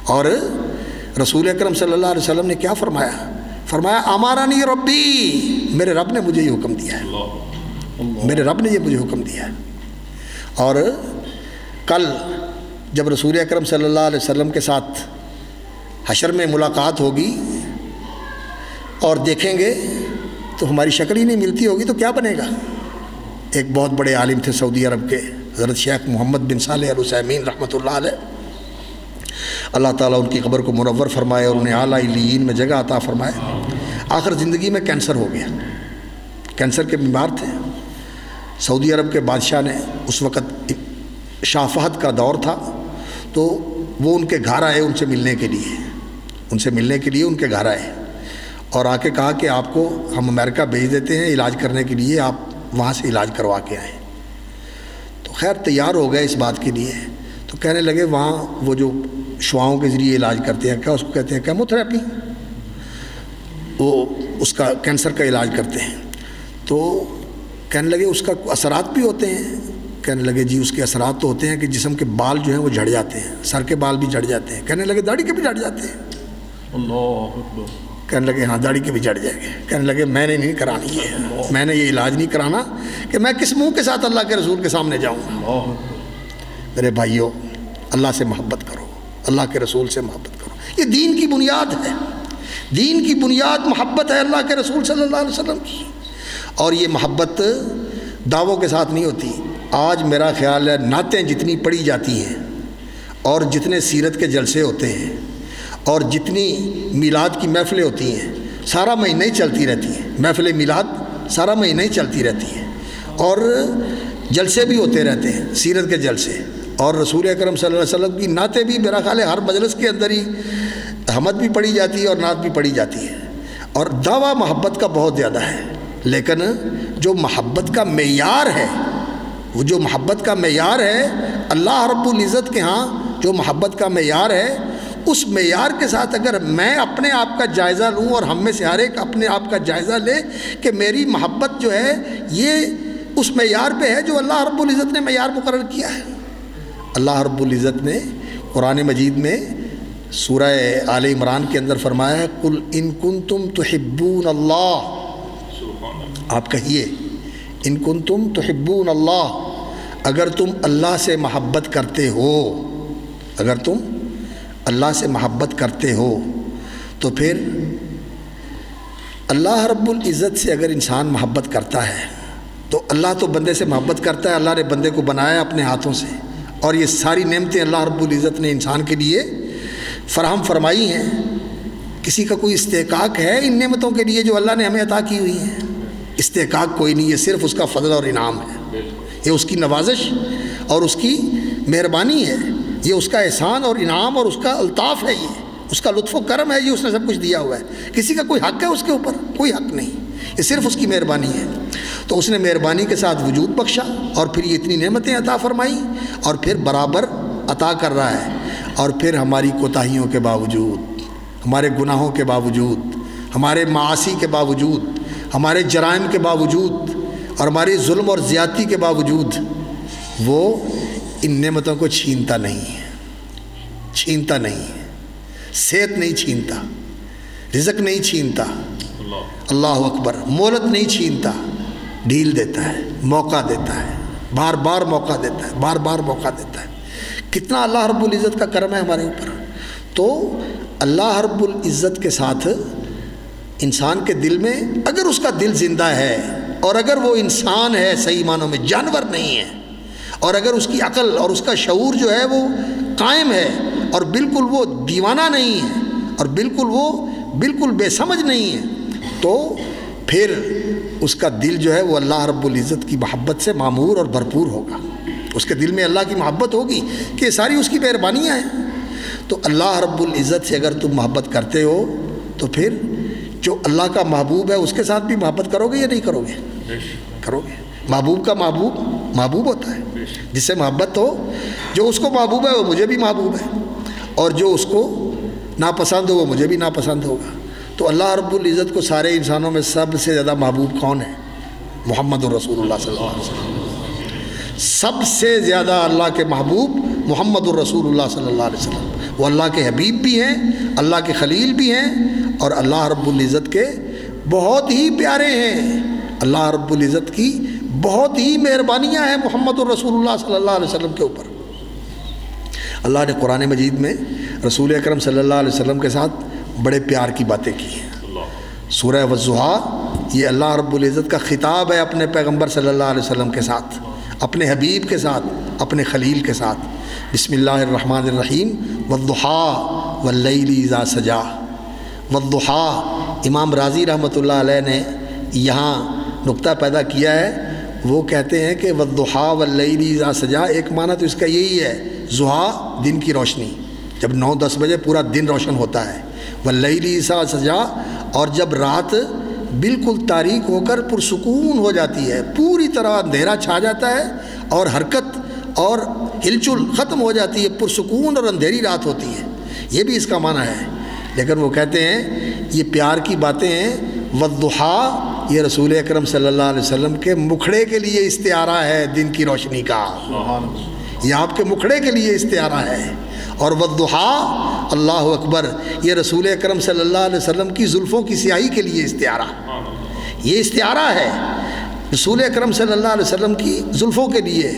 اور رسول اکرم صلی اللہ علیہ وسلم نے کیا فرمایا امارانی ربی، میرے رب نے مجھے یہ حکم دیا ہے، میرے رب نے یہ مجھے حکم دیا ہے۔ اور کل جب رسول اکرم صلی اللہ علیہ وسلم کے ساتھ حشر میں ملاقات ہوگی اور دیکھیں گے تو ہماری شکل ہی نہیں ملتی ہوگی تو کیا بنے گا؟ ایک بہت بڑے عالم تھے سعودی عرب کے، حضرت شیخ محمد بن صالح العثیمین رحمۃ اللہ علیہ، اللہ تعالیٰ ان کی قبر کو منور فرمائے اور انہیں اعلیٰ علیین میں جگہ عطا فرمائے۔ آخر زندگی میں کینسر ہو گیا، کینسر کے بیمار تھے۔ سعودی عرب کے بادشاہ نے، اس وقت شاہ فہد کا دور تھا، تو وہ ان کے گھر آئے ان سے ملنے کے لیے، ان کے گھر آئے اور آ کے کہا کہ آپ کو ہم امریکہ بھیج دیتے ہیں علاج کرنے کے لیے، آپ وہاں سے علاج کروا کے آئیں۔ تو خیر تیار ہو گئے اس بات کے لیے، تو کہنے لگے وہاں وہ جو شعاؤں کے ذریعے علاج کرتے ہیں، کیا اس کو کہتے ہیں کیموتھراپی، وہ اس کا کینسر کا علاج کرتے ہیں۔ تو کہنے لگے اس کا اثرات بھی ہوتے ہیں؟ کہنے لگے جی اس کے اثرات تو ہوتے ہیں کہ جسم کے بال جو ہیں وہ جھڑ جاتے ہیں، سر کے بال بھی جھڑ جاتے ہیں۔ کہنے لگے داڑھی کے بھی جھڑ جاتے ہیں؟ اللہ اکبر۔ کہنے لگے ہاں داڑھی کے بھی جھڑ جائیں گے۔ کہنے لگے میں نے نہیں کرانی ہے، میں نے یہ علاج نہیں کرانا کہ میں کس منہ کے ساتھ اللہ کے رسول کے سامنے جاؤں گا۔ میرے بھائیوں، اللہ سے محبت کرو، اللہ کے رسول سے محبت کرو، یہ دین کی بنیاد ہے، دین کی بنیاد محبت ہے اللہ کے رسول صلی اللہ علیہ وسلم کی۔ اور یہ محبت دعووں کے ساتھ نہیں ہوتی۔ آج میرا خیال ہے نعتیں جتنی پڑھی جاتی ہیں اور جتنے سیرت کے جلسے ہوتے ہیں اور جتنی میلاد کی محفلیں ہوتی ہیں، سارا مہینہ ہی چلتی رہتی ہیں، محفل میلاد سارا مہینہ ہی چلتی رہتی ہیں، اور جلسے بھی ہوتے رہتے ہیں، سیرت کے جلسے، اور رسول اکرم صلی اللہ علیہ وسلم کی نعتیں بھی میرا خیال ہے ہر مجلس کے اندر ہی حمد بھی پڑھی جاتی ہے اور نعت بھی پڑھی جاتی ہے، اور دعویٰ محبت کا بہت زیادہ ہے۔ لیکن جو محبت کا معیار ہے، وہ جو محبت کا معیار ہے اللہ رب العزت کے ہاں، جو محبت کا معیار ہے، اس معیار کے ساتھ اگر میں اپنے آپ کا جائزہ لوں اور ہم میں سے ہر ایک اپنے آپ کا جائزہ لے کہ میری محبت جو ہے یہ اس معیار پہ ہے جو اللہ رب العزت نے معیار مقرر کیا ہے۔ اللہ رب العزت نے قرآن مجید میں سورہ آل عمران کے اندر فرمایا ہے قُلْ إِن كُنتُمْ تُحِبُّونَ اللَّهَ، آپ کہیے ان کنتم تحبون اللہ، اگر تم اللہ سے محبت کرتے ہو، اگر تم اللہ سے محبت کرتے ہو، تو پھر اللہ رب العزت سے اگر انسان محبت کرتا ہے تو اللہ تو بندے سے محبت کرتا ہے، اللہ نے بندے کو بنایا اپنے ہاتھوں سے، اور یہ ساری نعمتیں اللہ رب العزت نے انسان کے لیے فراہم فرمائی ہیں۔ کسی کا کوئی استحقاق ہے ان نعمتوں کے لیے جو اللہ نے ہمیں عطا کی ہوئی ہیں؟ استحقاق کوئی نہیں، یہ صرف اس کا فضل اور انعام ہے، یہ اس کی نوازش اور اس کی مہربانی ہے، یہ اس کا احسان اور انعام اور اس کا الطاف ہے، یہ اس کا لطف و کرم ہے، یہ اس نے سب کچھ دیا ہوا ہے۔ کسی کا کوئی حق ہے اس کے اوپر؟ کوئی حق نہیں، یہ صرف اس کی مہربانی ہے۔ تو اس نے مہربانی کے ساتھ وجود بخشا اور پھر یہ اتنی نعمتیں عطا فرمائی، اور پھر برابر عطا کر رہا ہے، اور پھر ہماری کوتاہیوں کے باوجود، ہمارے گناہوں کے باوجود، ہمارے معاصی کے باوجود، ہمارے جرائم کے باوجود اور ہماری ظلم اور زیادتی کے باوجود وہ ان نعمتوں کو چھینتا نہیں ہے، چھینتا نہیں ہے، صحت نہیں چھینتا، رزق نہیں چھینتا، اللہ اکبر، مہلت نہیں چھینتا، ڈھیل دیتا ہے، موقع دیتا ہے، بار بار موقع دیتا ہے، بار بار موقع دیتا ہے۔ کتنا اللہ رب العزت کا کرم ہے ہمارے اوپر۔ تو اللہ رب العزت کے ساتھ انسان کے دل میں اگر اس کا دل زندہ ہے اور اگر وہ انسان ہے صحیح معنوں میں، جانور نہیں ہے، اور اگر اس کی عقل اور اس کا شعور جو ہے وہ قائم ہے، اور بالکل وہ دیوانہ نہیں ہے اور بالکل بے سمجھ نہیں ہے، تو پھر اس کا دل جو ہے وہ اللہ رب العزت کی محبت سے معمور اور بھرپور ہوگا، اس کے دل میں اللہ کی محبت ہوگی کہ یہ ساری اس کی مہربانیاں ہیں۔ تو اللہ رب العزت سے اگر تم محبت کرتے ہو تو پھر جو اللہ کا محبوب ہے اس کے ساتھ بھی محبت کرو گے یا نہیں کرو گے؟ کرو گے۔ محبوب کا محبوب ہوتا ہے، جس سے محبت ہو، جو اس کو محبوب ہے وہ مجھے بھی محبوب ہے، اور جو اس کو ناپسند ہو وہ مجھے بھی ناپسند ہوگا۔ تو اللہ رب العزت کو سارے انسانوں میں سب سے زیادہ محبوب کون ہے؟ محمد الرسول اللہ صلی اللہ علیہ وسلم۔ سب سے زیادہ اللہ کے محبوب محمد الرسول اللہ صلی اللہ علیہ وسلم، وہ اللہ کے حبیب بھی ہیں، اللہ کے خلیل بھی ہیں، اور اللہ رب العزت کے بہت ہی پیارے ہیں۔ اللہ رب العزت کی بہت ہی مہربانیاں ہیں محمد الرسول اللہ صلی اللہ علیہ وسلم کے اوپر۔ اللہ نے قرآن مجید میں رسول اکرم صلی اللہ علیہ وسلم کے ساتھ بڑے پیار کی باتیں کی ہیں۔ سورہ والضحیٰ یہ اللہ رب العزت کا خطاب ہے اپنے پیغمبر صلی اللہ علیہ وسلم کے ساتھ، اپنے حبیب کے ساتھ، اپنے خلیل کے ساتھ۔ بسم اللہ الرحمن الرحیم، والضحیٰ واللیل اذا سجا۔ والضحیٰ، امام رازی رحمۃ اللہ علیہ نے یہاں نقطہ پیدا کیا ہے، وہ کہتے ہیں کہ والضحیٰ واللیل اذا سجا، ایک معنی تو اس کا یہی ہے، ضحیٰ دن کی روشنی، جب 9-10 بجے پورا دن روشن ہوتا ہے، واللیل اذا سجا، اور جب رات بالکل تاریک ہو کر پرسکون ہو جاتی ہے، پوری طرح اندھیرا چھا جاتا ہے اور حرکت اور ہلچل ختم ہو جاتی ہے، پرسکون اور اندھیری رات ہوتی ہے، یہ بھی اس کا معنی ہے۔ لیکن وہ کہتے ہیں یہ پیار کی باتیں ہیں، والضحیٰ یہ رسول اکرم صلی اللہ علیہ وسلم کے مکھڑے کے لیے استعارہ ہے دن کی روشنی کا، یہ آپ کے مکھڑے کے لیے استعارہ ہے، اور والضحیٰ اللہ اکبر یہ رسول اکرم صلی اللہ علیہ وسلم کی زلفوں کی سیاہی کے لیے استعارہ، یہ استعارہ ہے رسول اکرم صلی اللہ علیہ وسلم کی زلفوں کے لیے،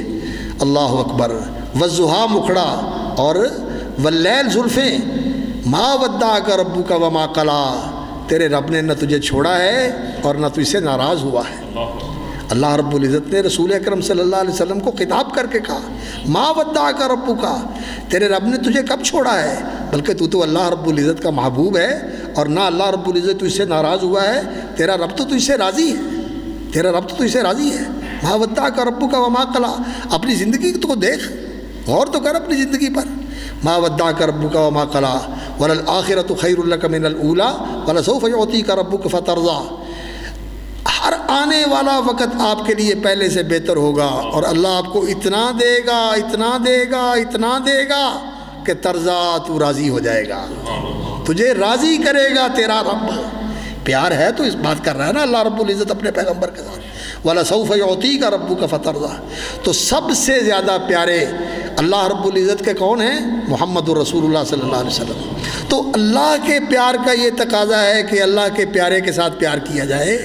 اللہ اکبر۔ والضحیٰ مکھڑا، اور واللیل زلفیں، ما ودعک ربک وما قلی، تیرے رب نے نہ تجھے چھوڑا ہے اور نہ تجھ سے ناراض ہوا ہے۔ اللہ رب العزت نے رسول اکرم صلی اللہ علیہ وسلم کو خطاب کر کے کہا، ما ودعک ربک، تیرے رب نے تجھے کب چھوڑا ہے، بلکہ تو اللہ رب العزت کا محبوب ہے، اور نہ اللہ رب العزت تجھ سے ناراض ہوا ہے، تیرا رب تو تجھ سے راضی ہے، تیرا رب تو تجھ سے راضی ہے۔ ما ودعک ربک وما قلی، اپنی زندگی تو دیکھ، غور تو کر اپنی زندگی پر، ما ودعک ربک وما قلی وللآخرۃ خیر لک من الاولی ولسوف یعطیک ربک فترضی، ہر آنے والا وقت آپ کے لیے پہلے سے بہتر ہوگا، اور اللہ آپ کو اتنا دے گا، اتنا دے گا، اتنا دے گا کہ ترضا، تو راضی ہو جائے گا، تجھے راضی کرے گا تیرا رب۔ پیار ہے تو اس بات کر رہا ہے نا اللہ رب العزت اپنے پیغمبر کے ساتھ، وَلَسَوْفَ يُعْطِيكَ رَبُّكَ فَتَرْضَىٰ۔ تو سب سے زیادہ پیارے اللہ رب العزت کے کون ہیں؟ محمد الرسول اللہ صلی اللہ علیہ وسلم۔ تو اللہ کے پیار کا یہ تقاضا ہے کہ اللہ کے پیارے کے ساتھ پیار کیا جائے،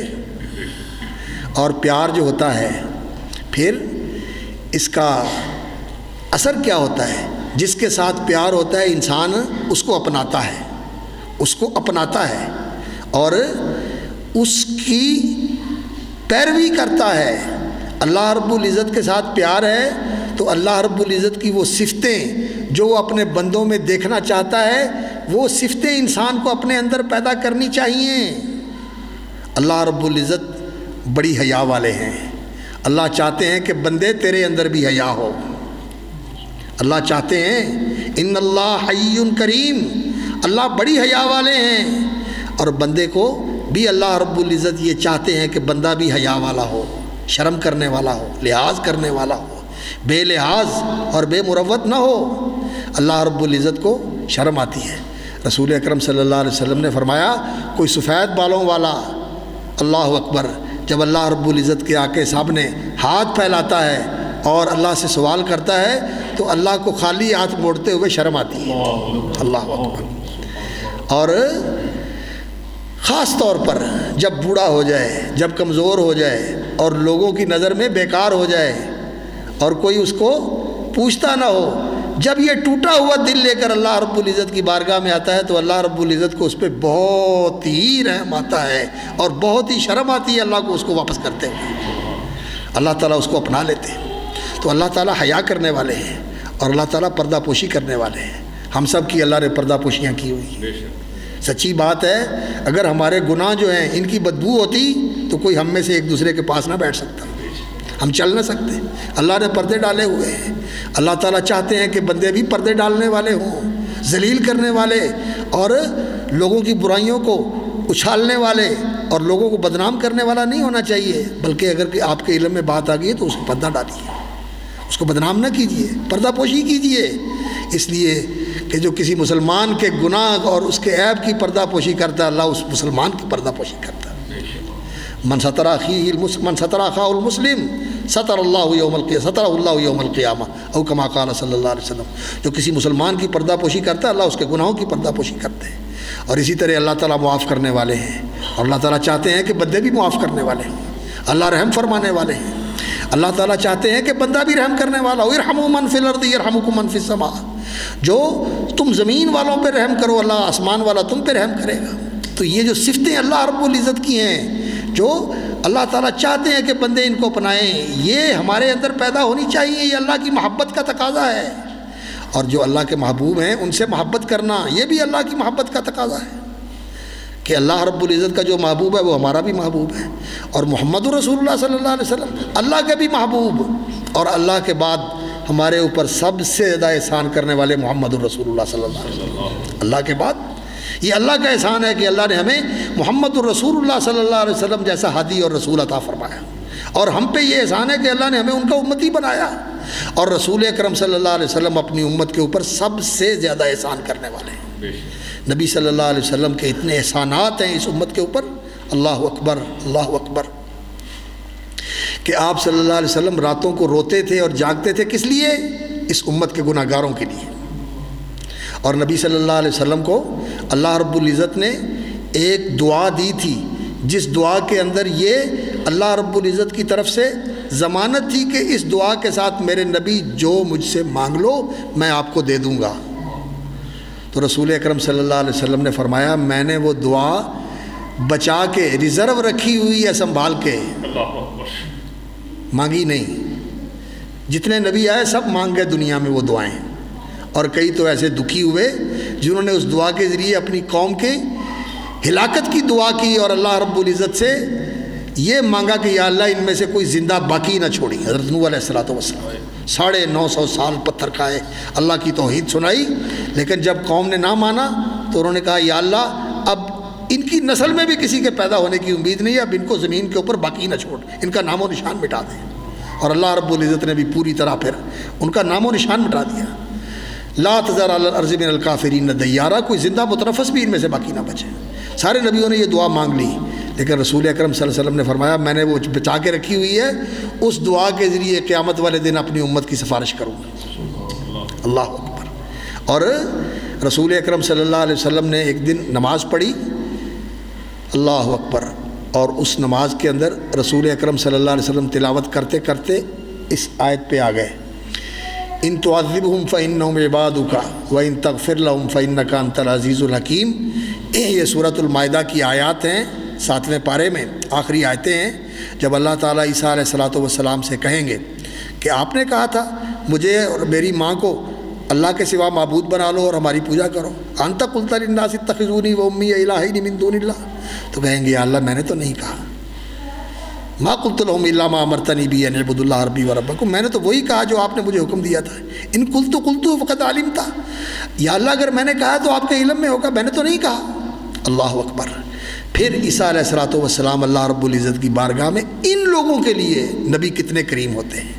اور پیار جو ہوتا ہے پھر اس کا اثر کیا ہوتا ہے؟ جس کے ساتھ پیار ہوتا ہے انسان اس کو اپناتا ہے، اس کو اپناتا ہے اور اس کی پیروی کرتا ہے۔ اللہ رب العزت کے ساتھ پیار ہے تو اللہ رب العزت کی وہ صفتیں جو وہ اپنے بندوں میں دیکھنا چاہتا ہے، وہ صفتیں انسان کو اپنے اندر پیدا کرنی چاہیے۔ اللہ رب العزت بڑی حیا والے ہیں، اللہ چاہتے ہیں کہ بندے تیرے اندر بھی حیا ہو، اللہ چاہتے ہیں، ان اللہ حی کریم، اللہ بڑی حیا والے ہیں، اور بندے کو بھی اللہ رب العزت یہ چاہتے ہیں کہ بندہ بھی حیا والا ہو، شرم کرنے والا ہو، لحاظ کرنے والا ہو، بے لحاظ اور بے مروت نہ ہو۔ اللہ رب العزت کو شرم آتی ہے۔ رسول اکرم صلی اللہ علیہ وسلم نے فرمایا، کوئی سفید بالوں والا، اللہ اکبر، جب اللہ رب العزت کے آقا سامنے ہاتھ پھیلاتا ہے اور اللہ سے سوال کرتا ہے تو اللہ کو خالی ہاتھ موڑتے ہوئے شرم آتی ہے، اللہ اکبر۔ اور خاص طور پر جب بوڑھا ہو جائے، جب کمزور ہو جائے اور لوگوں کی نظر میں بیکار ہو جائے اور کوئی اس کو پوچھتا نہ ہو، جب یہ ٹوٹا ہوا دل لے کر اللہ رب العزت کی بارگاہ میں آتا ہے تو اللہ رب العزت کو اس پہ بہت ہی رحم آتا ہے اور بہت ہی شرم آتی ہے اللہ کو اس کو واپس کرتے ہیں، اللہ تعالیٰ اس کو اپنا لیتے ہیں۔ تو اللہ تعالیٰ حیا کرنے والے ہیں اور اللہ تعالیٰ پردہ پوشی کرنے والے ہیں۔ ہم سب کی اللہ نے پردہ پوشیاں کی ہوئی. سچی بات ہے، اگر ہمارے گناہ جو ہیں ان کی بدبو ہوتی تو کوئی ہم میں سے ایک دوسرے کے پاس نہ بیٹھ سکتا، ہم چل نہ سکتے. اللہ نے پردے ڈالے ہوئے ہیں. اللہ تعالیٰ چاہتے ہیں کہ بندے بھی پردے ڈالنے والے ہوں، ذلیل کرنے والے اور لوگوں کی برائیوں کو اچھالنے والے اور لوگوں کو بدنام کرنے والا نہیں ہونا چاہیے، بلکہ اگر آپ کے علم میں بات آ گئی تو اس کو پردہ ڈالیے، اس کو بدنام نہ کیجیے، پردہ پوشی کیجیے. اس لیے کہ جو کسی مسلمان کے گناہ اور اس کے عیب کی پردہ پوشی کرتا ہے، اللہ اس مسلمان کی پردہ پوشی کرتا ہے. من ستر اخاہ المسلم ستر اللہ یوم القیامہ او کما قال صلی اللہ علیہ وسلم. جو کسی مسلمان کی پردہ پوشی کرتا ہے، اللہ اس کے گناہوں کی پردہ پوشی کرتے ہیں. اور اسی طرح اللہ تعالیٰ معاف کرنے والے ہیں، اور اللہ تعالیٰ چاہتے ہیں کہ بندے بھی معاف کرنے والے ہیں. اللہ رحم فرمانے والے ہیں. اللہ تعالیٰ چاہتے ہیں کہ بندہ بھی رحم کرنے والا ہو. ارحموا من فی الارض یرحمکم من فی السماء. جو تم زمین والوں پہ رحم کرو، اللہ آسمان والا تم پہ رحم کرے گا. تو یہ جو صفتیں اللہ رب العزت کی ہیں، جو اللہ تعالیٰ چاہتے ہیں کہ بندے ان کو اپنائیں، یہ ہمارے اندر پیدا ہونی چاہیے. یہ اللہ کی محبت کا تقاضا ہے. اور جو اللہ کے محبوب ہیں ان سے محبت کرنا، یہ بھی اللہ کی محبت کا تقاضا ہے کہ اللہ رب العزت کا جو محبوب ہے وہ ہمارا بھی محبوب ہے. اور محمد رسول اللہ صلی اللہ علیہ وسلم اللہ کے بھی محبوب، اور اللہ کے بعد ہمارے اوپر سب سے زیادہ احسان کرنے والے محمد رسول اللہ صلی اللہ علیہ وسلم. اللہ کے بعد یہ اللہ کا احسان ہے کہ اللہ نے ہمیں محمد الرسول اللہ صلی اللہ علیہ وسلم جیسا ہادی اور رسول عطا فرمایا. اور ہم پہ یہ احسان ہے کہ اللہ نے ہمیں ان کا امتی بنایا. اور رسول اکرم صلی اللہ علیہ وسلم اپنی امت کے اوپر سب سے زیادہ احسان کرنے والے ہیں. نبی صلی اللہ علیہ وسلم کے اتنے احسانات ہیں اس امت کے اوپر، اللہ اکبر اللہ اکبر، کہ آپ صلی اللہ علیہ وسلم راتوں کو روتے تھے اور جاگتے تھے. کس لیے؟ اس امت کے گناہ گاروں کے لیے. اور نبی صلی اللہ علیہ وسلم کو اللہ رب العزت نے ایک دعا دی تھی، جس دعا کے اندر یہ اللہ رب العزت کی طرف سے ضمانت تھی کہ اس دعا کے ساتھ میرے نبی جو مجھ سے مانگ لو میں آپ کو دے دوں گا. تو رسول اکرم صلی اللہ علیہ وسلم نے فرمایا میں نے وہ دعا بچا کے ریزرو رکھی ہوئی ہے، سنبھال کے، مانگی نہیں. جتنے نبی آئے سب مانگ گئے دنیا میں وہ دعائیں، اور کئی تو ایسے دکھی ہوئے جنہوں نے اس دعا کے ذریعے اپنی قوم کے ہلاکت کی دعا کی اور اللہ رب العزت سے یہ مانگا کہ یا اللہ ان میں سے کوئی زندہ باقی نہ چھوڑی. حضرت نوح علیہ السلام 950 سال پتھر کھائے، اللہ کی توحید سنائی، لیکن جب قوم نے نہ مانا تو انہوں نے کہا یا اللہ اب ان کی نسل میں بھی کسی کے پیدا ہونے کی امید نہیں ہے، اب ان کو زمین کے اوپر باقی نہ چھوڑ، ان کا نام و نشان مٹا دیں. اور اللہ رب العزت نے بھی پوری طرح پھر ان کا نام و نشان مٹا دیا. لا تذر علی الارض من الکافرین دیارا، کوئی زندہ متنفس بھی ان میں سے باقی نہ بچے. سارے نبیوں نے یہ دعا مانگ لی، لیکن رسول اکرم صلی اللہ علیہ وسلم نے فرمایا میں نے وہ بچا کے رکھی ہوئی ہے، اس دعا کے ذریعے قیامت والے دن اپنی امت کی سفارش کروں گا. اللہ اکبر. اور رسول اکرم صلی اللہ علیہ وسلم نے ایک دن نماز پڑھی، اللہ اکبر، اور اس نماز کے اندر رسول اکرم صلی اللہ علیہ وسلم تلاوت کرتے کرتے اس آیت پہ آ گئے، ان تعذبہم فإنہم عبادک وإن تغفر لہم فإنک انت العزیز الحکیم. یہ سورۃ المائدہ کی آیات ہیں، 7ویں پارے میں آخری آیتیں ہیں، جب اللہ تعالیٰ عیسیٰ علیہ السلام سے کہیں گے کہ آپ نے کہا تھا مجھے اور میری ماں کو اللہ کے سوا معبود بنا لو اور ہماری پوجا کرو، انت قلت للناس اتخذونی وامی الہین من دون اللہ، تو کہیں گے یا اللہ میں نے تو نہیں کہا، ما قلت لهم الا ما امرتنی به ان اعبدوا اللہ ربی وربکم، میں نے تو وہی کہا جو آپ نے مجھے حکم دیا تھا. ان قلت فقد علمت، یا اللہ اگر میں نے کہا تو آپ کے علم میں ہوگا، میں نے تو نہیں کہا. اللہ اکبر. پھر عیسیٰ علیہ السلام اللہ رب العزت کی بارگاہ میں ان لوگوں کے لیے نبی کتنے کریم ہوتے ہیں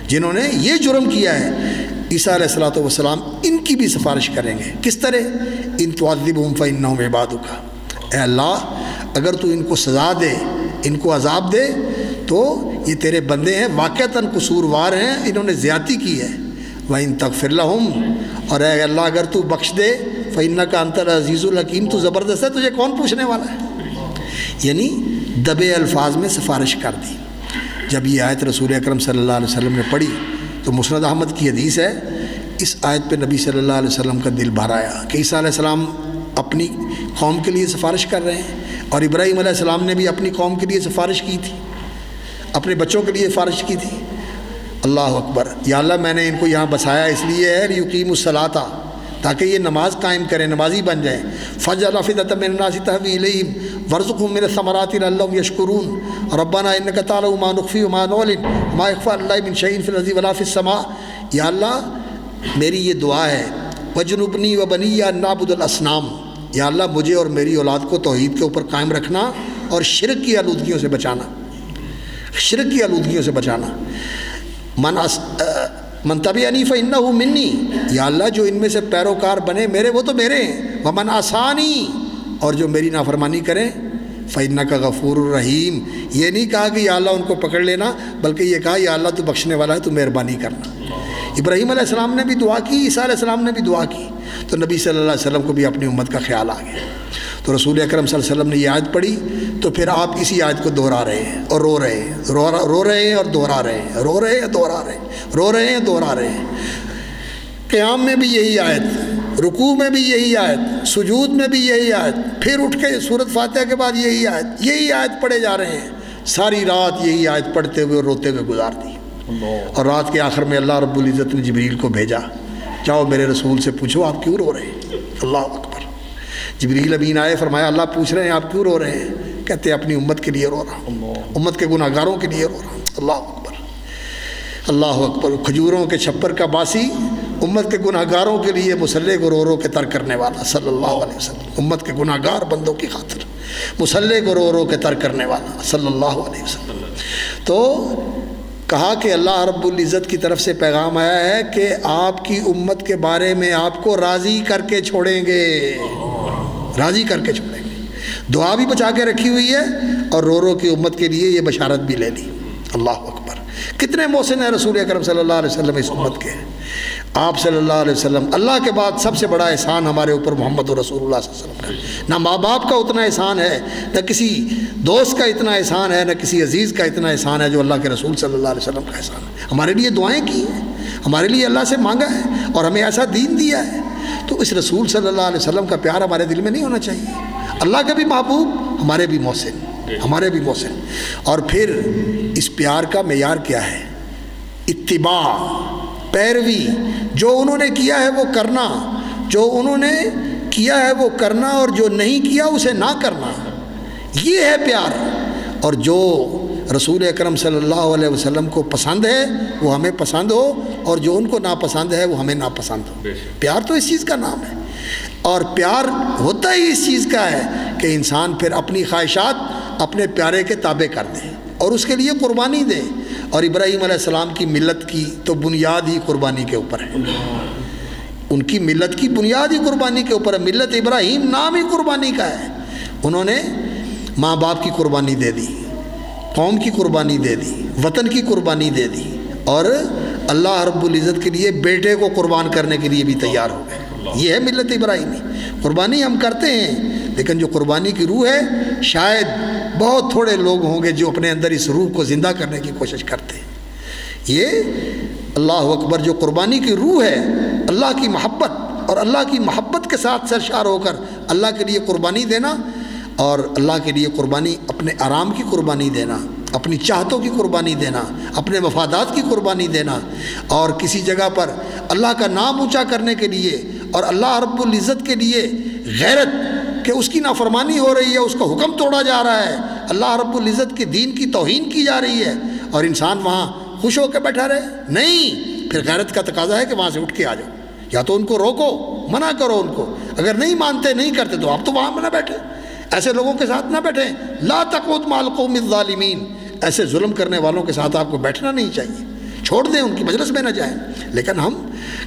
جنہوں نے یہ جرم کیا ہے، عیسیٰ علیہ السلام ان کی بھی سفارش کریں گے. کس طرح؟ ان تعذبہم فإنہم عبادک، اے اللہ اگر تو ان کو سزا دے، ان کو عذاب دے تو یہ تیرے بندے ہیں، واقعتاً قصوروار ہیں، انہوں نے زیادتی کی ہے. وَإِن تَغْفِرْ لَهُمْ، اور اے اللہ اگر تو بخش دے، فَإِنَّكَ أَنْتَ الْعَزِيزُ الْحَكِيمُ، تو زبردست ہے، تجھے کون پوچھنے والا ہے. یعنی دبے الفاظ میں سفارش کر دی. جب یہ آیت رسول اکرم صلی اللہ علیہ وسلم نے پڑھی تو مسند احمد کی حدیث ہے، اس آیت پہ نبی صلی اللہ علیہ وسلم کا دل بھر آیا کہ عیسیٰ علیہ السلام اپنی قوم کے لیے سفارش کر رہے ہیں، اور ابراہیم علیہ السلام نے بھی اپنی قوم کے لیے سفارش کی تھی، اپنے بچوں کے لیے سفارش کی تھی. اللہ اکبر. یا اللہ میں نے ان کو یہاں بسایا اس لیے ہے لیقیموا الصلاۃ، تاکہ یہ نماز قائم کریں، نمازی بن جائیں۔ فَجْعَلْ أَفْئِدَةً مِّنَ النَّاسِ تَهْوِي إِلَيْهِمْ وَارْزُقْهُم مِّنَ الثَّمَرَاتِ لَعَلَّهُمْ يَشْكُرُونَ رَبَّنَا إِنَّكَ تَعْلَمُ مَا نُخْفِي وَمَا نُعْلِنُ وَمَا يَخْفَىٰ عَلَى اللَّهِ مِن شَيْءٍ فِي الْأَرْضِ وَلَا فِي السَّمَاءِ۔ یا اللہ میری یہ دعا ہے، وَجْنُبْنِي وَبَنِيَّ أَن نَّعْبُدَ الْأَصْنَامَ، یا اللہ مجھے اور میری اولاد کو توحید کے اوپر قائم رکھنا اور شرک کی آلودگیوں سے بچانا، شرک کی آلودگیوں سے بچانا۔ من تبعنی فإنہ منی، یا اللہ جو ان میں سے پیروکار بنے میرے وہ تو میرے ہیں، ومن عصانی، اور جو میری نافرمانی کریں فإنک غفور الرحیم۔ یہ نہیں کہا کہ یا اللہ ان کو پکڑ لینا، بلکہ یہ کہا یا اللہ تو بخشنے والا ہے، تو مہربانی کرنا۔ ابراہیم علیہ السلام نے بھی دعا کی، عیسیٰ علیہ السلام نے بھی دعا کی، تو نبی صلی اللہ علیہ وسلم کو بھی اپنی امت کا خیال آ گیا۔ تو رسول اکرم صلی اللہ علیہ وسلم نے یہ آیت پڑھی، تو پھر آپ اسی آیت کو دہرا رہے ہیں اور رو رہے ہیں، رو رہے ہیں اور دہرا رہے ہیں، رو رہے ہیں دہرا رہے ہیں، رو رہے ہیں دہرا رہے ہیں۔ قیام میں بھی یہی آیت، رکوع میں بھی یہی آیت، سجود میں بھی یہی آیت، پھر اٹھ کے سورۃ فاتحہ کے بعد یہی آیت پڑھے جا رہے ہیں۔ ساری رات یہی آیت پڑھتے ہوئے روتے ہوئے گزار دی، اور رات کے آخر میں اللہ رب العزت نے جبریل کو بھیجا، جاؤ میرے رسول سے پوچھو آپ کیوں رو رہے ہیں۔ اللہ اکبر۔ جبریل امین آئے، فرمایا اللہ پوچھ رہے ہیں آپ کیوں رو رہے ہیں؟ کہتے ہیں اپنی امت کے لیے رو رہا ہوں، امت کے گناہ گاروں کے لیے رو رہا ہوں۔ اللہ اکبر، اللہ اکبر۔ کھجوروں کے چھپر کا باسی، امت کے گناہ گاروں کے لیے مصلی کو رو رو کے ترک کرنے والا صلی اللہ علیہ وسلم، امت کے گناہ گار بندوں کی خاطر مصلی کو رو رو کے ترک کرنے والا صلی اللہ علیہ وسلم۔ تو کہا کہ اللہ رب العزت کی طرف سے پیغام آیا ہے کہ آپ کی امت کے بارے میں آپ کو راضی کر کے چھوڑیں گے، راضی کر کے چھوڑیں گے۔ دعا بھی بچا کے رکھی ہوئی ہے اور رو رو کی امت کے لیے یہ بشارت بھی لے لی۔ اللہ اکبر۔ کتنے محسن ہیں رسول اکرم صلی اللہ علیہ وسلم اس امت کے۔ آپ صلی اللہ علیہ وسلم، اللہ کے بعد سب سے بڑا احسان ہمارے اوپر محمد رسول اللہ صلی اللہ علیہ وسلم کا۔ نہ ماں باپ کا اتنا احسان ہے، نہ کسی دوست کا اتنا احسان ہے، نہ کسی عزیز کا اتنا احسان ہے جو اللہ کے رسول صلی اللہ علیہ وسلم کا احسان ہے۔ ہمارے لیے دعائیں کی ہیں، ہمارے لیے اللہ سے مانگا ہے، اور ہمیں ایسا دین دیا ہے۔ تو اس رسول صلی اللہ علیہ وسلم کا پیار ہمارے دل میں نہیں ہونا چاہیے؟ اللہ کا بھی محبوب، ہمارے بھی محسن، ہمارے بھی محسن۔ اور پھر اس پیار کا معیار کیا ہے؟ اتباع، پیروی۔ جو انہوں نے کیا ہے وہ کرنا، جو انہوں نے کیا ہے وہ کرنا، اور جو نہیں کیا اسے نہ کرنا، یہ ہے پیار۔ اور جو رسول اکرم صلی اللہ علیہ وسلم کو پسند ہے وہ ہمیں پسند ہو، اور جو ان کو ناپسند ہے وہ ہمیں ناپسند ہو۔ پیار تو اس چیز کا نام ہے، اور پیار ہوتا ہی اس چیز کا ہے کہ انسان پھر اپنی خواہشات اپنے پیارے کے تابع کر دے اور اس کے لیے قربانی دے۔ اور ابراہیم علیہ السلام کی ملت کی تو بنیاد ہی قربانی کے اوپر ہے، ان کی ملت کی بنیاد ہی قربانی کے اوپر ہے۔ ملت ابراہیم نام ہی قربانی کا ہے۔ انہوں نے ماں باپ کی قربانی دے دی، قوم کی قربانی دے دی، وطن کی قربانی دے دی، اور اللہ رب العزت کے لیے بیٹے کو قربان کرنے کے لیے بھی تیار ہو گئے۔ یہ ہے ملت ابراہیمی۔ قربانی ہم کرتے ہیں، لیکن جو قربانی کی روح ہے شاید بہت تھوڑے لوگ ہوں گے جو اپنے اندر اس روح کو زندہ کرنے کی کوشش کرتے ہیں۔ یہ اللہ اکبر، جو قربانی کی روح ہے اللہ کی محبت، اور اللہ کی محبت کے ساتھ سرشار ہو کر اللہ کے لیے قربانی دینا، اور اللہ کے لیے قربانی اپنے آرام کی قربانی دینا، اپنی چاہتوں کی قربانی دینا، اپنے مفادات کی قربانی دینا، اور کسی جگہ پر اللہ کا نام اونچا کرنے کے لیے اور اللہ رب العزت کے لیے غیرت کہ اس کی نافرمانی ہو رہی ہے، اس کا حکم توڑا جا رہا ہے، اللہ رب العزت کے دین کی توہین کی جا رہی ہے، اور انسان وہاں خوش ہو کے بیٹھا رہے؟ نہیں، پھر غیرت کا تقاضا ہے کہ وہاں سے اٹھ کے آ جاؤ، یا تو ان کو روکو، منع کرو ان کو، اگر نہیں مانتے نہیں کرتے تو آپ تو وہاں نہ بیٹھے، ایسے لوگوں کے ساتھ نہ بیٹھیں۔ لا تقعد مع القوم الظالمین، ایسے ظلم کرنے والوں کے ساتھ آپ کو بیٹھنا نہیں چاہیے، چھوڑ دیں، ان کی مجلس میں نہ جائیں۔ لیکن ہم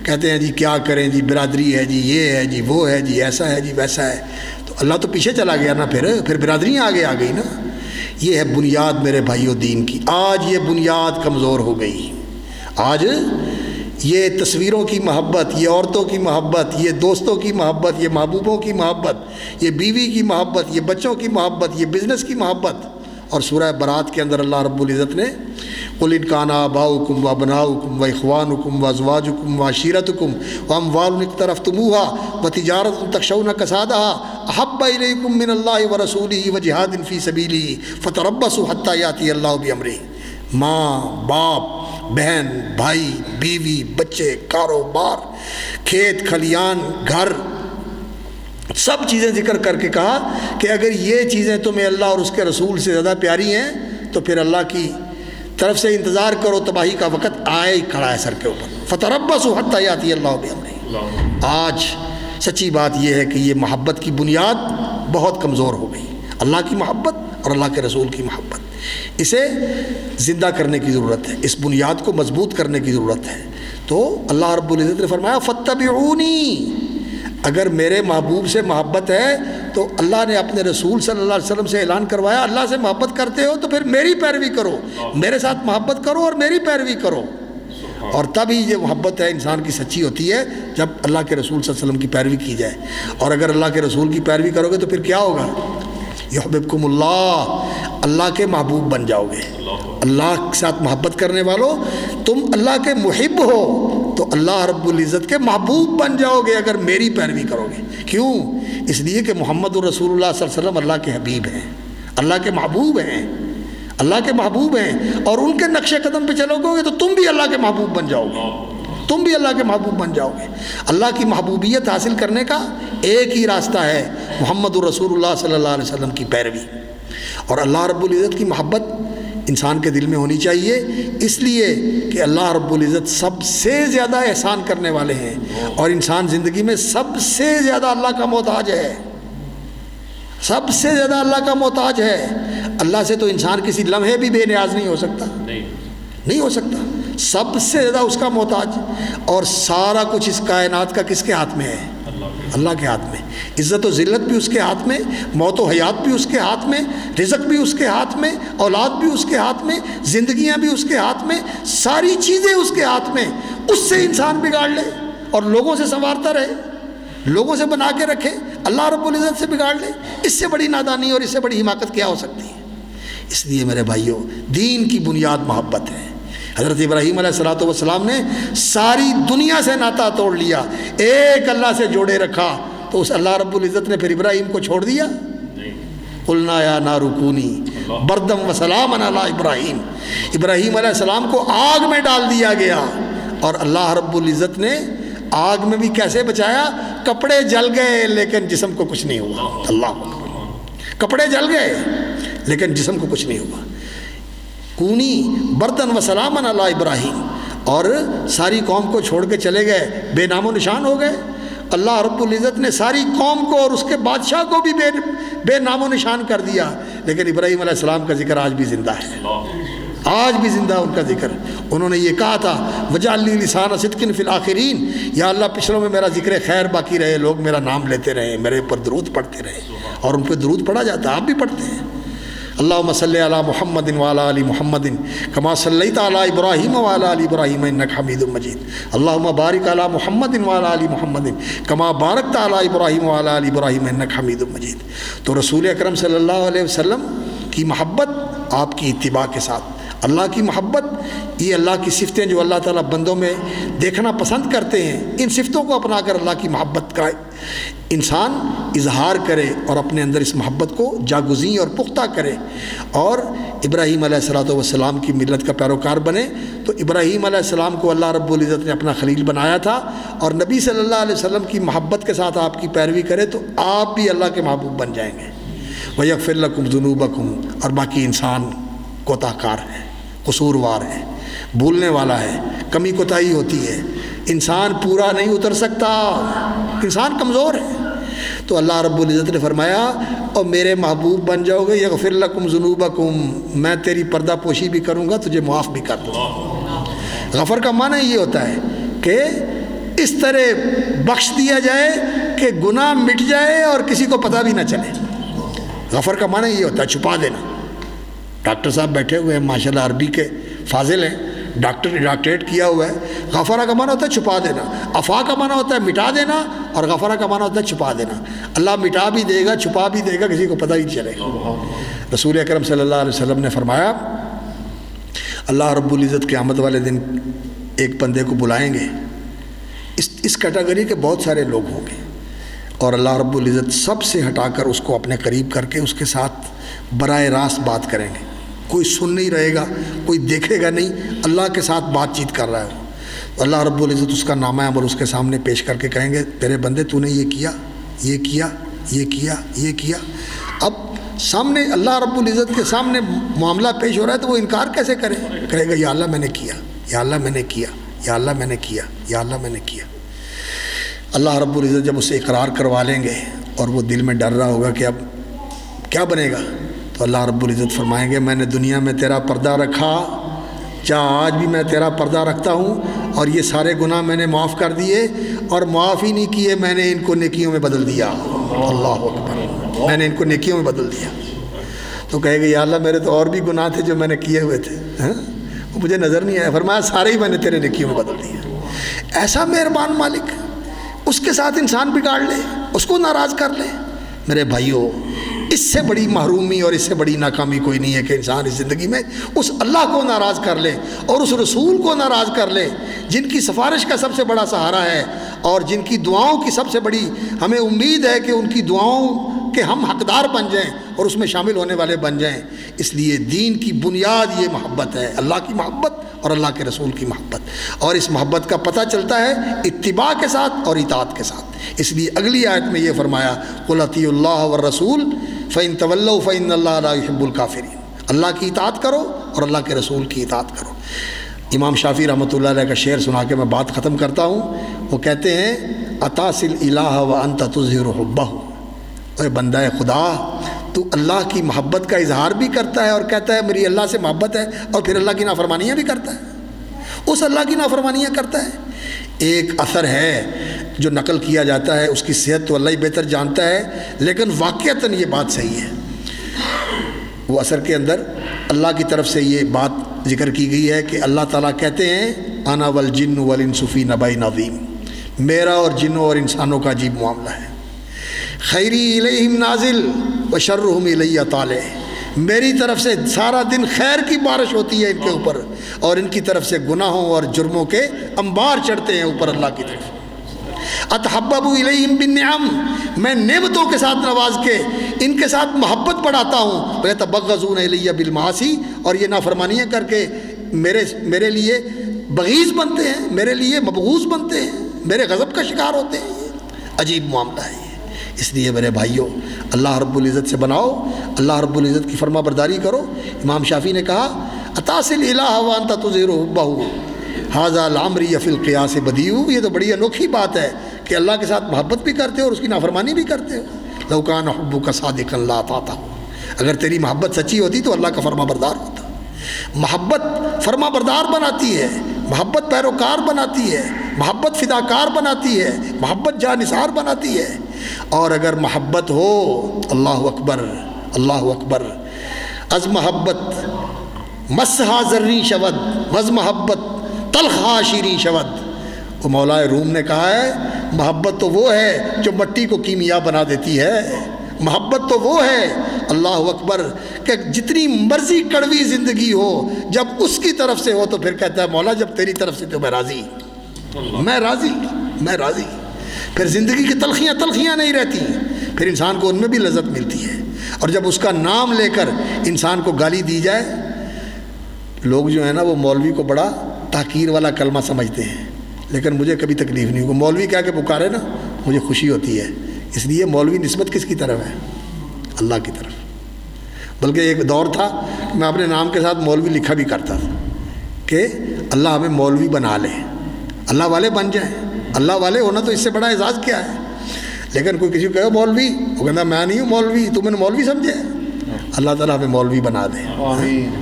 کہتے ہیں جی کیا کریں جی، برادری ہے جی، یہ ہے جی، وہ ہے جی، ایسا ہے جی، ویسا ہے، تو اللہ تو پیچھے چلا گیا نا، پھر برادریاں آگے آ گئی نا۔ یہ ہے بنیاد میرے بھائیو دین کی۔ آج یہ بنیاد کمزور ہو گئی، آج یہ تصویروں کی محبت، یہ عورتوں کی محبت، یہ دوستوں کی محبت، یہ محبوبوں کی محبت، یہ بیوی کی محبت، یہ بچوں کی محبت، یہ بزنس کی محبت۔ اور سورہ برات کے اندر اللہ رب العزت نے قُلْ إِنْ كَانَ آبَاؤُكُمْ وَأَبْنَاؤُكُمْ وَإِخْوَانُكُمْ وَأَزْوَاجُكُمْ وَعَشِيرَتُكُمْ وَأَمْوَالٌ اقْتَرَفْتُمُوهَا وَتِجَارَةٌ تَخْشَوْنَ كَسَادَهَا أَحَبَّ إِلَيْكُمْ مِنَ اللَّهِ وَرَسُولِهِ وَجِهَادٍ فِي سَبِيلِهِ فَتَرَبَّصُوا حَتَّى يَأْتِيَ اللَّهُ بِأَمْرِهِ۔ ماں باپ بہن بھائی بیوی بچے کاروبار کھیت کھلیان گھر سب چیزیں ذکر کر کے کہا کہ اگر یہ چیزیں تمہیں اللہ اور اس کے رسول سے زیادہ پیاری ہیں تو پھر اللہ کی طرف سے انتظار کرو، تباہی کا وقت آئے کھڑا ہے سر کے اوپر۔ فتربصوا حتی یاتی اللہ بامرہ۔ آج سچی بات یہ ہے کہ یہ محبت کی بنیاد بہت کمزور ہو گئی، اللہ کی محبت اور اللہ کے رسول کی محبت، اسے زندہ کرنے کی ضرورت ہے، اس بنیاد کو مضبوط کرنے کی ضرورت ہے۔ تو اللہ رب العزت نے فرمایا فاتبعونی، اگر میرے محبوب سے محبت ہے تو اللہ نے اپنے رسول صلی اللہ علیہ وسلم سے اعلان کروایا اللہ سے محبت کرتے ہو تو پھر میری پیروی کرو، میرے ساتھ محبت کرو اور میری پیروی کرو، اور تب ہی یہ محبت ہے انسان کی سچی ہوتی ہے جب اللہ کے رسول صلی اللہ علیہ وسلم کی پیروی کی جائے۔ اور اگر اللہ کے رسول کی پیروی کرو گے تو پھر کیا ہوگا؟ یحببکم اللہ، اللہ کے محبوب بن جاؤ گے۔ اللہ کے ساتھ محبت کرنے والوں تم اللہ کے محب ہو تو اللہ رب العزت کے محبوب بن جاؤ گے اگر میری پیروی کرو گے۔ کیوں؟ اس لیے کہ محمد الرسول اللہ صلی اللہ علیہ وسلم اللہ کے حبیب ہیں، اللہ کے محبوب ہیں، اللہ کے محبوب ہیں، اور ان کے نقش قدم پہ چلو گے تو تم بھی اللہ کے محبوب بن جاؤ گے، تم بھی اللہ کے محبوب بن جاؤ گے۔ اللہ کی محبوبیت حاصل کرنے کا ایک ہی راستہ ہے، محمد الرسول اللہ صلی اللہ علیہ وسلم کی پیروی۔ اور اللہ رب العزت کی محبت انسان کے دل میں ہونی چاہیے، اس لیے کہ اللہ رب العزت سب سے زیادہ احسان کرنے والے ہیں، اور انسان زندگی میں سب سے زیادہ اللہ کا محتاج ہے، سب سے زیادہ اللہ کا محتاج ہے۔ اللہ سے تو انسان کسی لمحے بھی بے نیاز نہیں ہو سکتا، نہیں ہو سکتا، سب سے زیادہ اس کا محتاج، اور سارا کچھ اس کائنات کا کس کے ہاتھ میں ہے؟ اللہ کے ہاتھ میں۔ عزت و ذلت بھی اس کے ہاتھ میں، موت و حیات بھی اس کے ہاتھ میں، رزق بھی اس کے ہاتھ میں، اولاد بھی اس کے ہاتھ میں، زندگیاں بھی اس کے ہاتھ میں، ساری چیزیں اس کے ہاتھ میں۔ اس سے انسان بگاڑ لے اور لوگوں سے سنوارتا رہے، لوگوں سے بنا کے رکھے، اللہ رب العزت سے بگاڑ لے، اس سے بڑی نادانی اور اس سے بڑی حماقت کیا ہو سکتی ہے؟ اس لیے میرے بھائیوں، دین کی بنیاد محبت ہے۔ حضرت ابراہیم علیہ السلام نے ساری دنیا سے ناطہ توڑ لیا، ایک اللہ سے جوڑے رکھا، تو اس اللہ رب العزت نے پھر ابراہیم کو چھوڑ دیا؟ قلنا یا نار کونی بردم وسلاما علی ابراہیم، ابراہیم علیہ السلام کو آگ میں ڈال دیا گیا، اور اللہ رب العزت نے آگ میں بھی کیسے بچایا؟ کپڑے جل گئے لیکن جسم کو کچھ نہیں ہوا۔ اللہ، کپڑے جل گئے لیکن جسم کو کچھ نہیں ہوا۔ کونی بردن و سلاما علی ابراہیم، اور ساری قوم کو چھوڑ کے چلے گئے، بے نام و نشان ہو گئے۔ اللہ رب العزت نے ساری قوم کو اور اس کے بادشاہ کو بھی بے نام و نشان کر دیا، لیکن ابراہیم علیہ السلام کا ذکر آج بھی زندہ ہے، آج بھی زندہ ان کا ذکر۔ انہوں نے یہ کہا تھا وجعل لی لسان صدق فی الآخرین، یا اللہ پچھلوں میں میرا ذکر خیر باقی رہے، لوگ میرا نام لیتے رہے، میرے اوپر درود پڑھتے رہے، اور ان پہ درود پڑھا جاتا ہے، آپ بھی پڑھتے ہیں۔ اللہم صلی علی محمد وعلی آل محمد کما صلیت علی ابراہیم وعلی آل ابراہیم انک حمید مجید، اللہم بارک علی محمد وعلی آل محمد کما بارکت علی ابراہیم وعلی آل ابراہیم انک حمید مجید۔ تو رسول اکرم صلی اللہ علیہ وسلم کی محبت آپ کی اتباع کے ساتھ، اللہ کی محبت، یہ اللہ کی صفتیں جو اللہ تعالیٰ بندوں میں دیکھنا پسند کرتے ہیں، ان صفتوں کو اپنا کر اللہ کی محبت کا انسان اظہار کرے اور اپنے اندر اس محبت کو جاگزیں اور پختہ کرے، اور ابراہیم علیہ السلام کی ملت کا پیروکار بنے۔ تو ابراہیم علیہ السلام کو اللہ رب العزت نے اپنا خلیل بنایا تھا، اور نبی صلی اللہ علیہ وسلم کی محبت کے ساتھ آپ کی پیروی کرے تو آپ بھی اللہ کے محبوب بن جائیں گے۔ وَيَغْفِرْ لَكُمْ ذُنُوبَكُمْ، اور باقی انسان کوتاہ کار ہے، قصوروار ہے، بھولنے والا ہے، کمی کوتاہی ہوتی ہے، انسان پورا نہیں اتر سکتا، انسان کمزور ہے۔ تو اللہ رب العزت نے فرمایا اور میرے محبوب بن جاؤ گے، یغفر لکم ذنوبکم، میں تیری پردہ پوشی بھی کروں گا، تجھے معاف بھی کر دوں گا۔ غفر کا معنی یہ ہوتا ہے کہ اس طرح بخش دیا جائے کہ گناہ مٹ جائے اور کسی کو پتہ بھی نہ چلے۔ غفر کا معنی یہ ہوتا ہے چھپا دینا۔ ڈاکٹر صاحب بیٹھے ہوئے ہیں ماشاءاللہ، عربی کے فاضل ہیں، ڈاکٹریٹ کیا ہوا ہے۔ غفرہ کا معنی ہوتا ہے چھپا دینا، عفا کا معنی ہوتا ہے مٹا دینا، اور غفرہ کا معنی ہوتا ہے چھپا دینا۔ اللہ مٹا بھی دے گا، چھپا بھی دے گا، کسی کو پتہ ہی چلے گا۔ رسول اکرم صلی اللہ علیہ وسلم نے فرمایا اللہ رب العزت قیامت والے دن ایک بندے کو بلائیں گے، اس کیٹیگری کے بہت سارے لوگ ہوں گے، اور اللہ رب العزت سب سے ہٹا کر اس کو اپنے قریب کر کے اس کے ساتھ براہ راست بات کریں گے۔ کوئی سن نہیں رہے گا، کوئی دیکھے گا نہیں، اللہ کے ساتھ بات چیت کر رہا ہے تو اللہ رب العزت اس کا نامہ عمل اس کے سامنے پیش کر کے کہیں گے تیرے بندے تو نے یہ کیا، یہ کیا، یہ کیا، یہ کیا۔ اب سامنے اللہ رب العزت کے سامنے معاملہ پیش ہو رہا ہے تو وہ انکار کیسے کرے؟ کہے گا یا اللہ میں نے کیا، یا اللہ میں نے کیا، یا اللہ میں نے کیا، یا اللہ میں نے کیا۔ اللہ رب العزت جب اسے اقرار کروا لیں گے اور وہ دل میں ڈر رہا ہوگا کہ اب کیا بنے گا، تو اللہ رب العزت فرمائیں گے میں نے دنیا میں تیرا پردہ رکھا، کیا آج بھی میں تیرا پردہ رکھتا ہوں، اور یہ سارے گناہ میں نے معاف کر دیے، اور معاف ہی نہیں کیے، میں نے ان کو نیکیوں میں بدل دیا۔ اللہ اکبر، میں نے ان کو نیکیوں میں بدل دیا۔ تو کہے گا یا اللہ میرے تو اور بھی گناہ تھے جو میں نے کیے ہوئے تھے، وہ مجھے نظر نہیں آیا، فرمایا سارے ہی میں نے تیرے نیکیوں میں بدل دیا۔ ایسا مہربان مالک، اس کے ساتھ انسان بگاڑ لے، اس کو ناراض کر لے۔ میرے بھائیوں، اس سے بڑی محرومی اور اس سے بڑی ناکامی کوئی نہیں ہے کہ انسان اس زندگی میں اس اللہ کو ناراض کر لے اور اس رسول کو ناراض کر لے جن کی سفارش کا سب سے بڑا سہارا ہے اور جن کی دعاؤں کی سب سے بڑی ہمیں امید ہے کہ ان کی دعاؤں کے ہم حقدار بن جائیں اور اس میں شامل ہونے والے بن جائیں۔ اس لیے دین کی بنیاد یہ محبت ہے، اللہ کی محبت اور اللہ کے رسول کی محبت، اور اس محبت کا پتہ چلتا ہے اتباع کے ساتھ اور اطاعت کے ساتھ۔ اس لیے اگلی آیت میں یہ فرمایا قُلْ اطیعوا اللَّهَ وَالرَّسُولَ فَإِن تَوَلَّوْا فَإِنَّ اللَّهَ لَا يُحِبُّ الْكَافِرِينَ۔ اللہ کی اطاعت کرو اور اللہ کے رسول کی اطاعت کرو۔ امام شافعی رحمۃ اللہ علیہ کا شعر سنا کے میں بات ختم کرتا ہوں۔ وہ کہتے ہیں اَتَعْصِ الْإِلَٰهَ وَأَنْتَ تُظْهِرُ حُبَّهُ، اے بندہ خدا تو اللہ کی محبت کا اظہار بھی کرتا ہے اور کہتا ہے میری اللہ سے محبت ہے، اور پھر اللہ کی نافرمانیاں بھی کرتا ہے، اس اللہ کی نافرمانیاں کرتا ہے۔ ایک اثر ہے جو نقل کیا جاتا ہے، اس کی صحت تو اللہ ہی بہتر جانتا ہے، لیکن واقعتاً یہ بات صحیح ہے۔ وہ اثر کے اندر اللہ کی طرف سے یہ بات ذکر کی گئی ہے کہ اللہ تعالیٰ کہتے ہیں انا والجن والانس فی نبأ عظیم، میرا اور جنوں اور انسانوں کا عجیب معاملہ ہے۔ خیری الیہم نازل وشرہم الی طالع، میری طرف سے سارا دن خیر کی بارش ہوتی ہے ان کے اوپر، اور ان کی طرف سے گناہوں اور جرموں کے انبار چڑھتے ہیں اوپر اللہ کی طرف۔ اتحبب الیہم بالنعم، میں نعمتوں کے ساتھ نواز کے ان کے ساتھ محبت بڑھاتا ہوں، ویتبغضون الی بالمعاصی، اور یہ نافرمانیاں کر کے میرے لیے بغیض بنتے ہیں، میرے لیے مبغوض بنتے ہیں، میرے غضب کا شکار ہوتے ہیں۔ عجیب معاملہ ہے یہ۔ اس لیے میرے بھائیوں اللہ رب العزت سے بناؤ، اللہ رب العزت کی فرما برداری کرو۔ امام شافعی نے کہا اَتَعْصِ الْإِلَٰهَ وَأَنْتَ تُظْهِرُ حُبَّهُ هَذَا الْأَمْرُ فِي الْقِيَاسِ بَدِيعٌ، یہ تو بڑی انوکھی بات ہے کہ اللہ کے ساتھ محبت بھی کرتے ہو اور اس کی نافرمانی بھی کرتے ہو۔ لَوْ كَانَ حُبُّكَ صَادِقًا لَأَطَعْتَهُ، اگر تیری محبت سچی ہوتی تو اللہ کا فرما بردار ہوتا۔ محبت فرما بردار بناتی ہے، محبت پیروکار بناتی ہے، محبت فداکار بناتی ہے، محبت جانثار بناتی ہے۔ اور اگر محبت ہو، اللہ اکبر اللہ اکبر، از محبت مسحا ذری شود وز محبت تلخا شیریں شود۔ وہ مولا روم نے کہا ہے محبت تو وہ ہے جو مٹی کو کیمیا بنا دیتی ہے، محبت تو وہ ہے اللہ اکبر کہ جتنی مرضی کڑوی زندگی ہو جب اس کی طرف سے ہو تو پھر کہتا ہے مولا جب تیری طرف سے تو میں راضی، میں راضی، میں راضی۔ پھر زندگی کی تلخیاں نہیں رہتی، پھر انسان کو ان میں بھی لذت ملتی ہے۔ اور جب اس کا نام لے کر انسان کو گالی دی جائے، لوگ جو ہیں نا وہ مولوی کو بڑا تحقیر والا کلمہ سمجھتے ہیں، لیکن مجھے کبھی تکلیف نہیں ہوگی، مولوی کہہ کے پکارے نا مجھے خوشی ہوتی ہے۔ اس لیے مولوی نسبت کس کی طرف ہے؟ اللہ کی طرف۔ بلکہ ایک دور تھا میں اپنے نام کے ساتھ مولوی لکھا بھی کرتا تھا کہ اللہ ہمیں مولوی بنا لے، اللہ والے بن جائیں۔ اللہ والے ہونا تو اس سے بڑا اعزاز کیا ہے؟ لیکن کوئی کسی کو کہے مولوی، وہ کہتا میں نہیں ہوں مولوی، تو میں نے مولوی سمجھے؟ اللہ تعالیٰ ہمیں مولوی بنا دے۔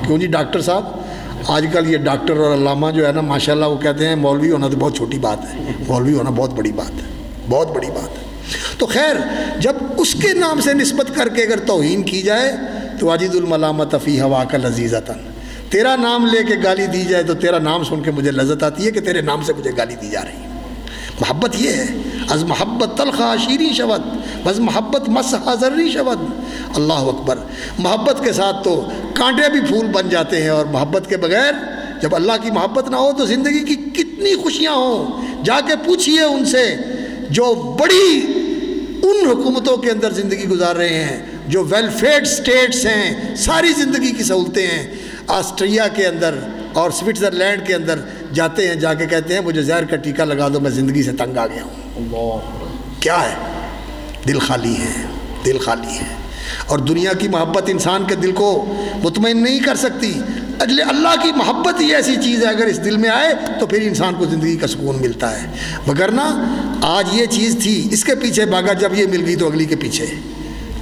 کیوں جی ڈاکٹر صاحب، آج کل یہ ڈاکٹر اور علامہ جو ہے نا ماشاءاللہ وہ کہتے ہیں مولوی ہونا تو بہت چھوٹی بات ہے، مولوی ہونا بہت بڑی بات ہے، بہت بڑی بات ہے۔ تو خیر جب اس کے نام سے نسبت کر کے اگر توہین کی جائے تو واجد الملامت فی ہواک لذیذۃ، تیرا نام لے کے گالی دی جائے تو تیرا نام سن کے مجھے لذت آتی ہے کہ تیرے نام سے مجھے گالی دی جا رہی ہے۔ محبت یہ ہے، از محبت تلخا شیریں شود بز محبت مسحا ذری شود۔ اللہ اکبر۔ محبت کے ساتھ تو کانٹے بھی پھول بن جاتے ہیں، اور محبت کے بغیر جب اللہ کی محبت نہ ہو تو زندگی کی کتنی خوشیاں ہوں۔ جا کے پوچھئے ان سے جو بڑی ان حکومتوں کے اندر زندگی گزار رہے ہیں جو ویلفیئر سٹیٹس ہیں، ساری زندگی کی سہولتیں ہیں۔ آسٹریا کے اندر اور سوئٹزرلینڈ کے اندر جاتے ہیں، جا کے کہتے ہیں مجھے زہر کا ٹیکہ لگا دو، میں زندگی سے تنگ آ گیا ہوں۔ کیا ہے؟ دل خالی ہے، دل خالی ہے۔ اور دنیا کی محبت انسان کے دل کو مطمئن نہیں کر سکتی۔ اجل اللہ کی محبت ہی ایسی چیز ہے، اگر اس دل میں آئے تو پھر انسان کو زندگی کا سکون ملتا ہے۔ وگرنہ آج یہ چیز تھی، اس کے پیچھے بھاگا، جب یہ مل گئی تو اگلی کے پیچھے،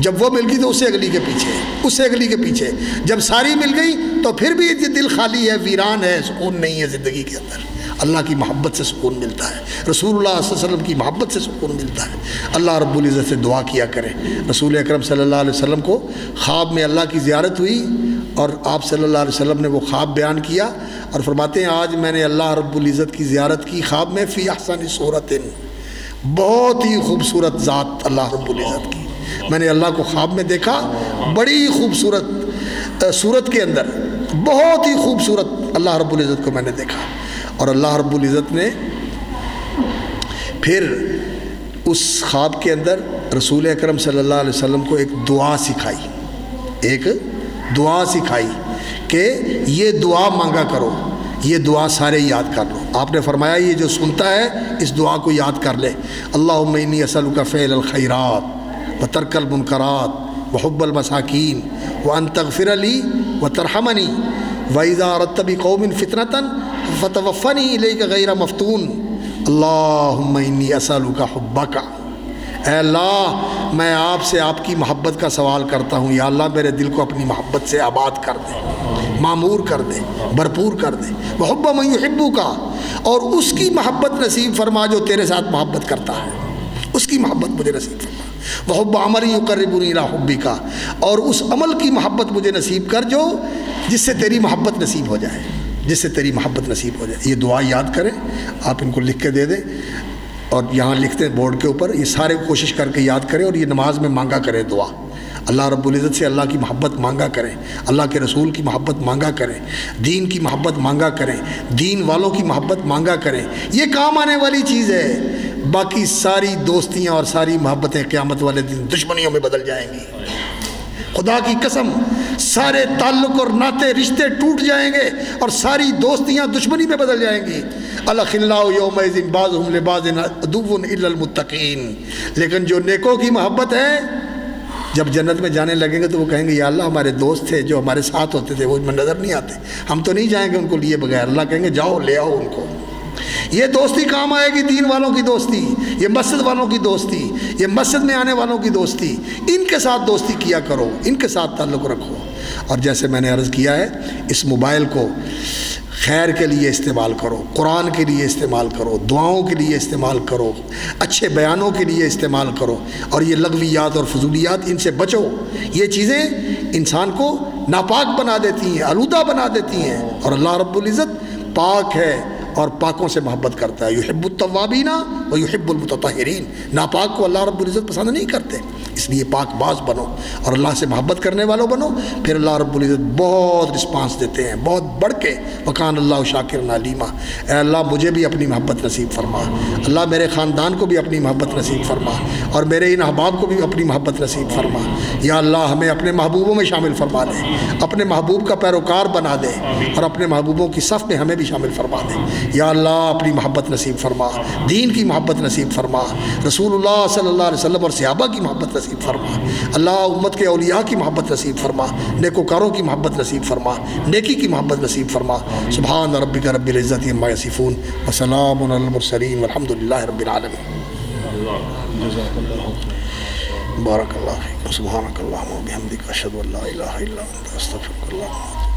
جب وہ مل گئی تو اس سے اگلی کے پیچھے، اس سے اگلی کے پیچھے، جب ساری مل گئی تو پھر بھی یہ دل خالی ہے، ویران ہے، سکون نہیں ہے زندگی کے اندر۔ اللہ کی محبت سے سکون ملتا ہے، رسول اللہ صلی اللہ علیہ وسلم کی محبت سے سکون ملتا ہے۔ اللہ رب العزت سے دعا کیا کریں۔ رسول اکرم صلی اللہ علیہ وسلم کو خواب میں اللہ کی زیارت ہوئی اور آپ صلی اللہ علیہ وسلم نے وہ خواب بیان کیا اور فرماتے ہیں آج میں نے اللہ رب العزت کی زیارت کی خواب میں، فی احسن صورت، بہت ہی خوبصورت ذات اللہ رب العزت کی، میں نے اللہ کو خواب میں دیکھا، بڑی خوبصورت صورت کے اندر، بہت ہی خوبصورت اللہ رب العزت کو میں نے دیکھا۔ اور اللہ رب العزت نے پھر اس خواب کے اندر رسول اکرم صلی اللہ علیہ وسلم کو ایک دعا سکھائی، ایک دعا سکھائی کہ یہ دعا مانگا کرو، یہ دعا سارے یاد کر لو۔ آپ نے فرمایا یہ جو سنتا ہے اس دعا کو یاد کر لے، اللہم انی اسألک فعل الخیرات وترک المنکرات وحب المساکین وان تغفر لی وترحمنی وَإِذَا أَرَدْتَ بِقَوْمٍ فِتْنَةً فَتَوَفَّنِي إِلَيْكَ غَيْرَ مَفْتُونٍ اللہم انی اسألک حبک۔ اے اللہ میں آپ سے آپ کی محبت کا سوال کرتا ہوں، یا اللہ میرے دل کو اپنی محبت سے آباد کر دے، معمور کر دے، بھرپور کر دے۔ وحب من یحبک، اور اس کی محبت نصیب فرما جو تیرے ساتھ محبت کرتا ہے، اس کی محبت مجھے نصیب فرما۔ وحب عمل یقربنی الی حبک، اور اس عمل کی محبت مجھے نصیب کر جو جس سے تیری محبت نصیب ہو جائے، جس سے تیری محبت نصیب ہو جائے۔ یہ دعا یاد کریں، آپ ان کو لکھ کے دے دیں اور یہاں لکھتے ہیں بورڈ کے اوپر، یہ سارے کوشش کر کے یاد کریں اور یہ نماز میں مانگا کریں دعا۔ اللہ رب العزت سے اللہ کی محبت مانگا کریں، اللہ کے رسول کی محبت مانگا کریں، دین کی محبت مانگا کریں، دین والوں کی محبت مانگا کریں، یہ کام آنے والی چیز ہے۔ باقی ساری دوستیاں اور ساری محبتیں قیامت والے دن دشمنیوں میں بدل جائیں گی، خدا کی قسم سارے تعلق اور ناطے رشتے ٹوٹ جائیں گے اور ساری دوستیاں دشمنی میں بدل جائیں گی۔ الاخلاء یومئذ بعضهم لبعض عدو الا المتقین، لیکن جو نیکوں کی محبت ہے جب جنت میں جانے لگیں گے تو وہ کہیں گے یا اللہ ہمارے دوست تھے جو ہمارے ساتھ ہوتے تھے وہ نظر نہیں آتے، ہم تو نہیں جائیں گے ان کو لیے بغیر۔ اللہ کہیں گے جاؤ لے آؤ ان کو۔ یہ دوستی کام آئے گی، دین والوں کی دوستی، یہ مسجد والوں کی دوستی، یہ مسجد میں آنے والوں کی دوستی، ان کے ساتھ دوستی کیا کرو، ان کے ساتھ تعلق رکھو۔ اور جیسے میں نے عرض کیا ہے اس موبائل کو خیر کے لیے استعمال کرو، قرآن کے لیے استعمال کرو، دعاؤں کے لیے استعمال کرو، اچھے بیانوں کے لیے استعمال کرو، اور یہ لغویات اور فضولیات ان سے بچو۔ یہ چیزیں انسان کو ناپاک بنا دیتی ہیں، آلودہ بنا دیتی ہیں، اور اللہ رب العزت پاک ہے اور پاکوں سے محبت کرتا ہے۔ یحب التوابین و یحب المتطہرین، ناپاک کو اللہ رب العزت پسند نہیں کرتے، اس لیے پاک باز بنو اور اللہ سے محبت کرنے والوں بنو، پھر اللہ رب العزت بہت رسپانس دیتے ہیں، بہت بڑھ کے۔ وکان اللہ شاکرا علیما، اے اللہ مجھے بھی اپنی محبت نصیب فرما، اللہ میرے خاندان کو بھی اپنی محبت نصیب فرما، اور میرے ان احباب کو بھی اپنی محبت نصیب فرما۔ یا اللہ ہمیں اپنے محبوبوں میں شامل فرما دے، اپنے محبوب کا پیروکار بنا دے، اور اپنے محبوبوں کی صف میں ہمیں بھی شامل فرما دے۔ یا اللہ اپنی محبت نصیب فرما، دین کی محبت نصیب فرما، رسول اللہ صلی اللہ علیہ وسلم اور صحابہ کی محبت نصیب فرما، اللہ امت کے اولیاء کی محبت نصیب فرما، نیکوکاروں کی محبت نصیب فرما، نیکی کی محبت نصیب فرما۔ سبحان ربک رب العزت عما یصفون وسلام علی المرسلین والحمد للہ رب العالمین۔ بارک اللہ فیک، سبحانک اللہم و بحمدک، اشہد ان لا الہ الا انت، استغفرک اللہ۔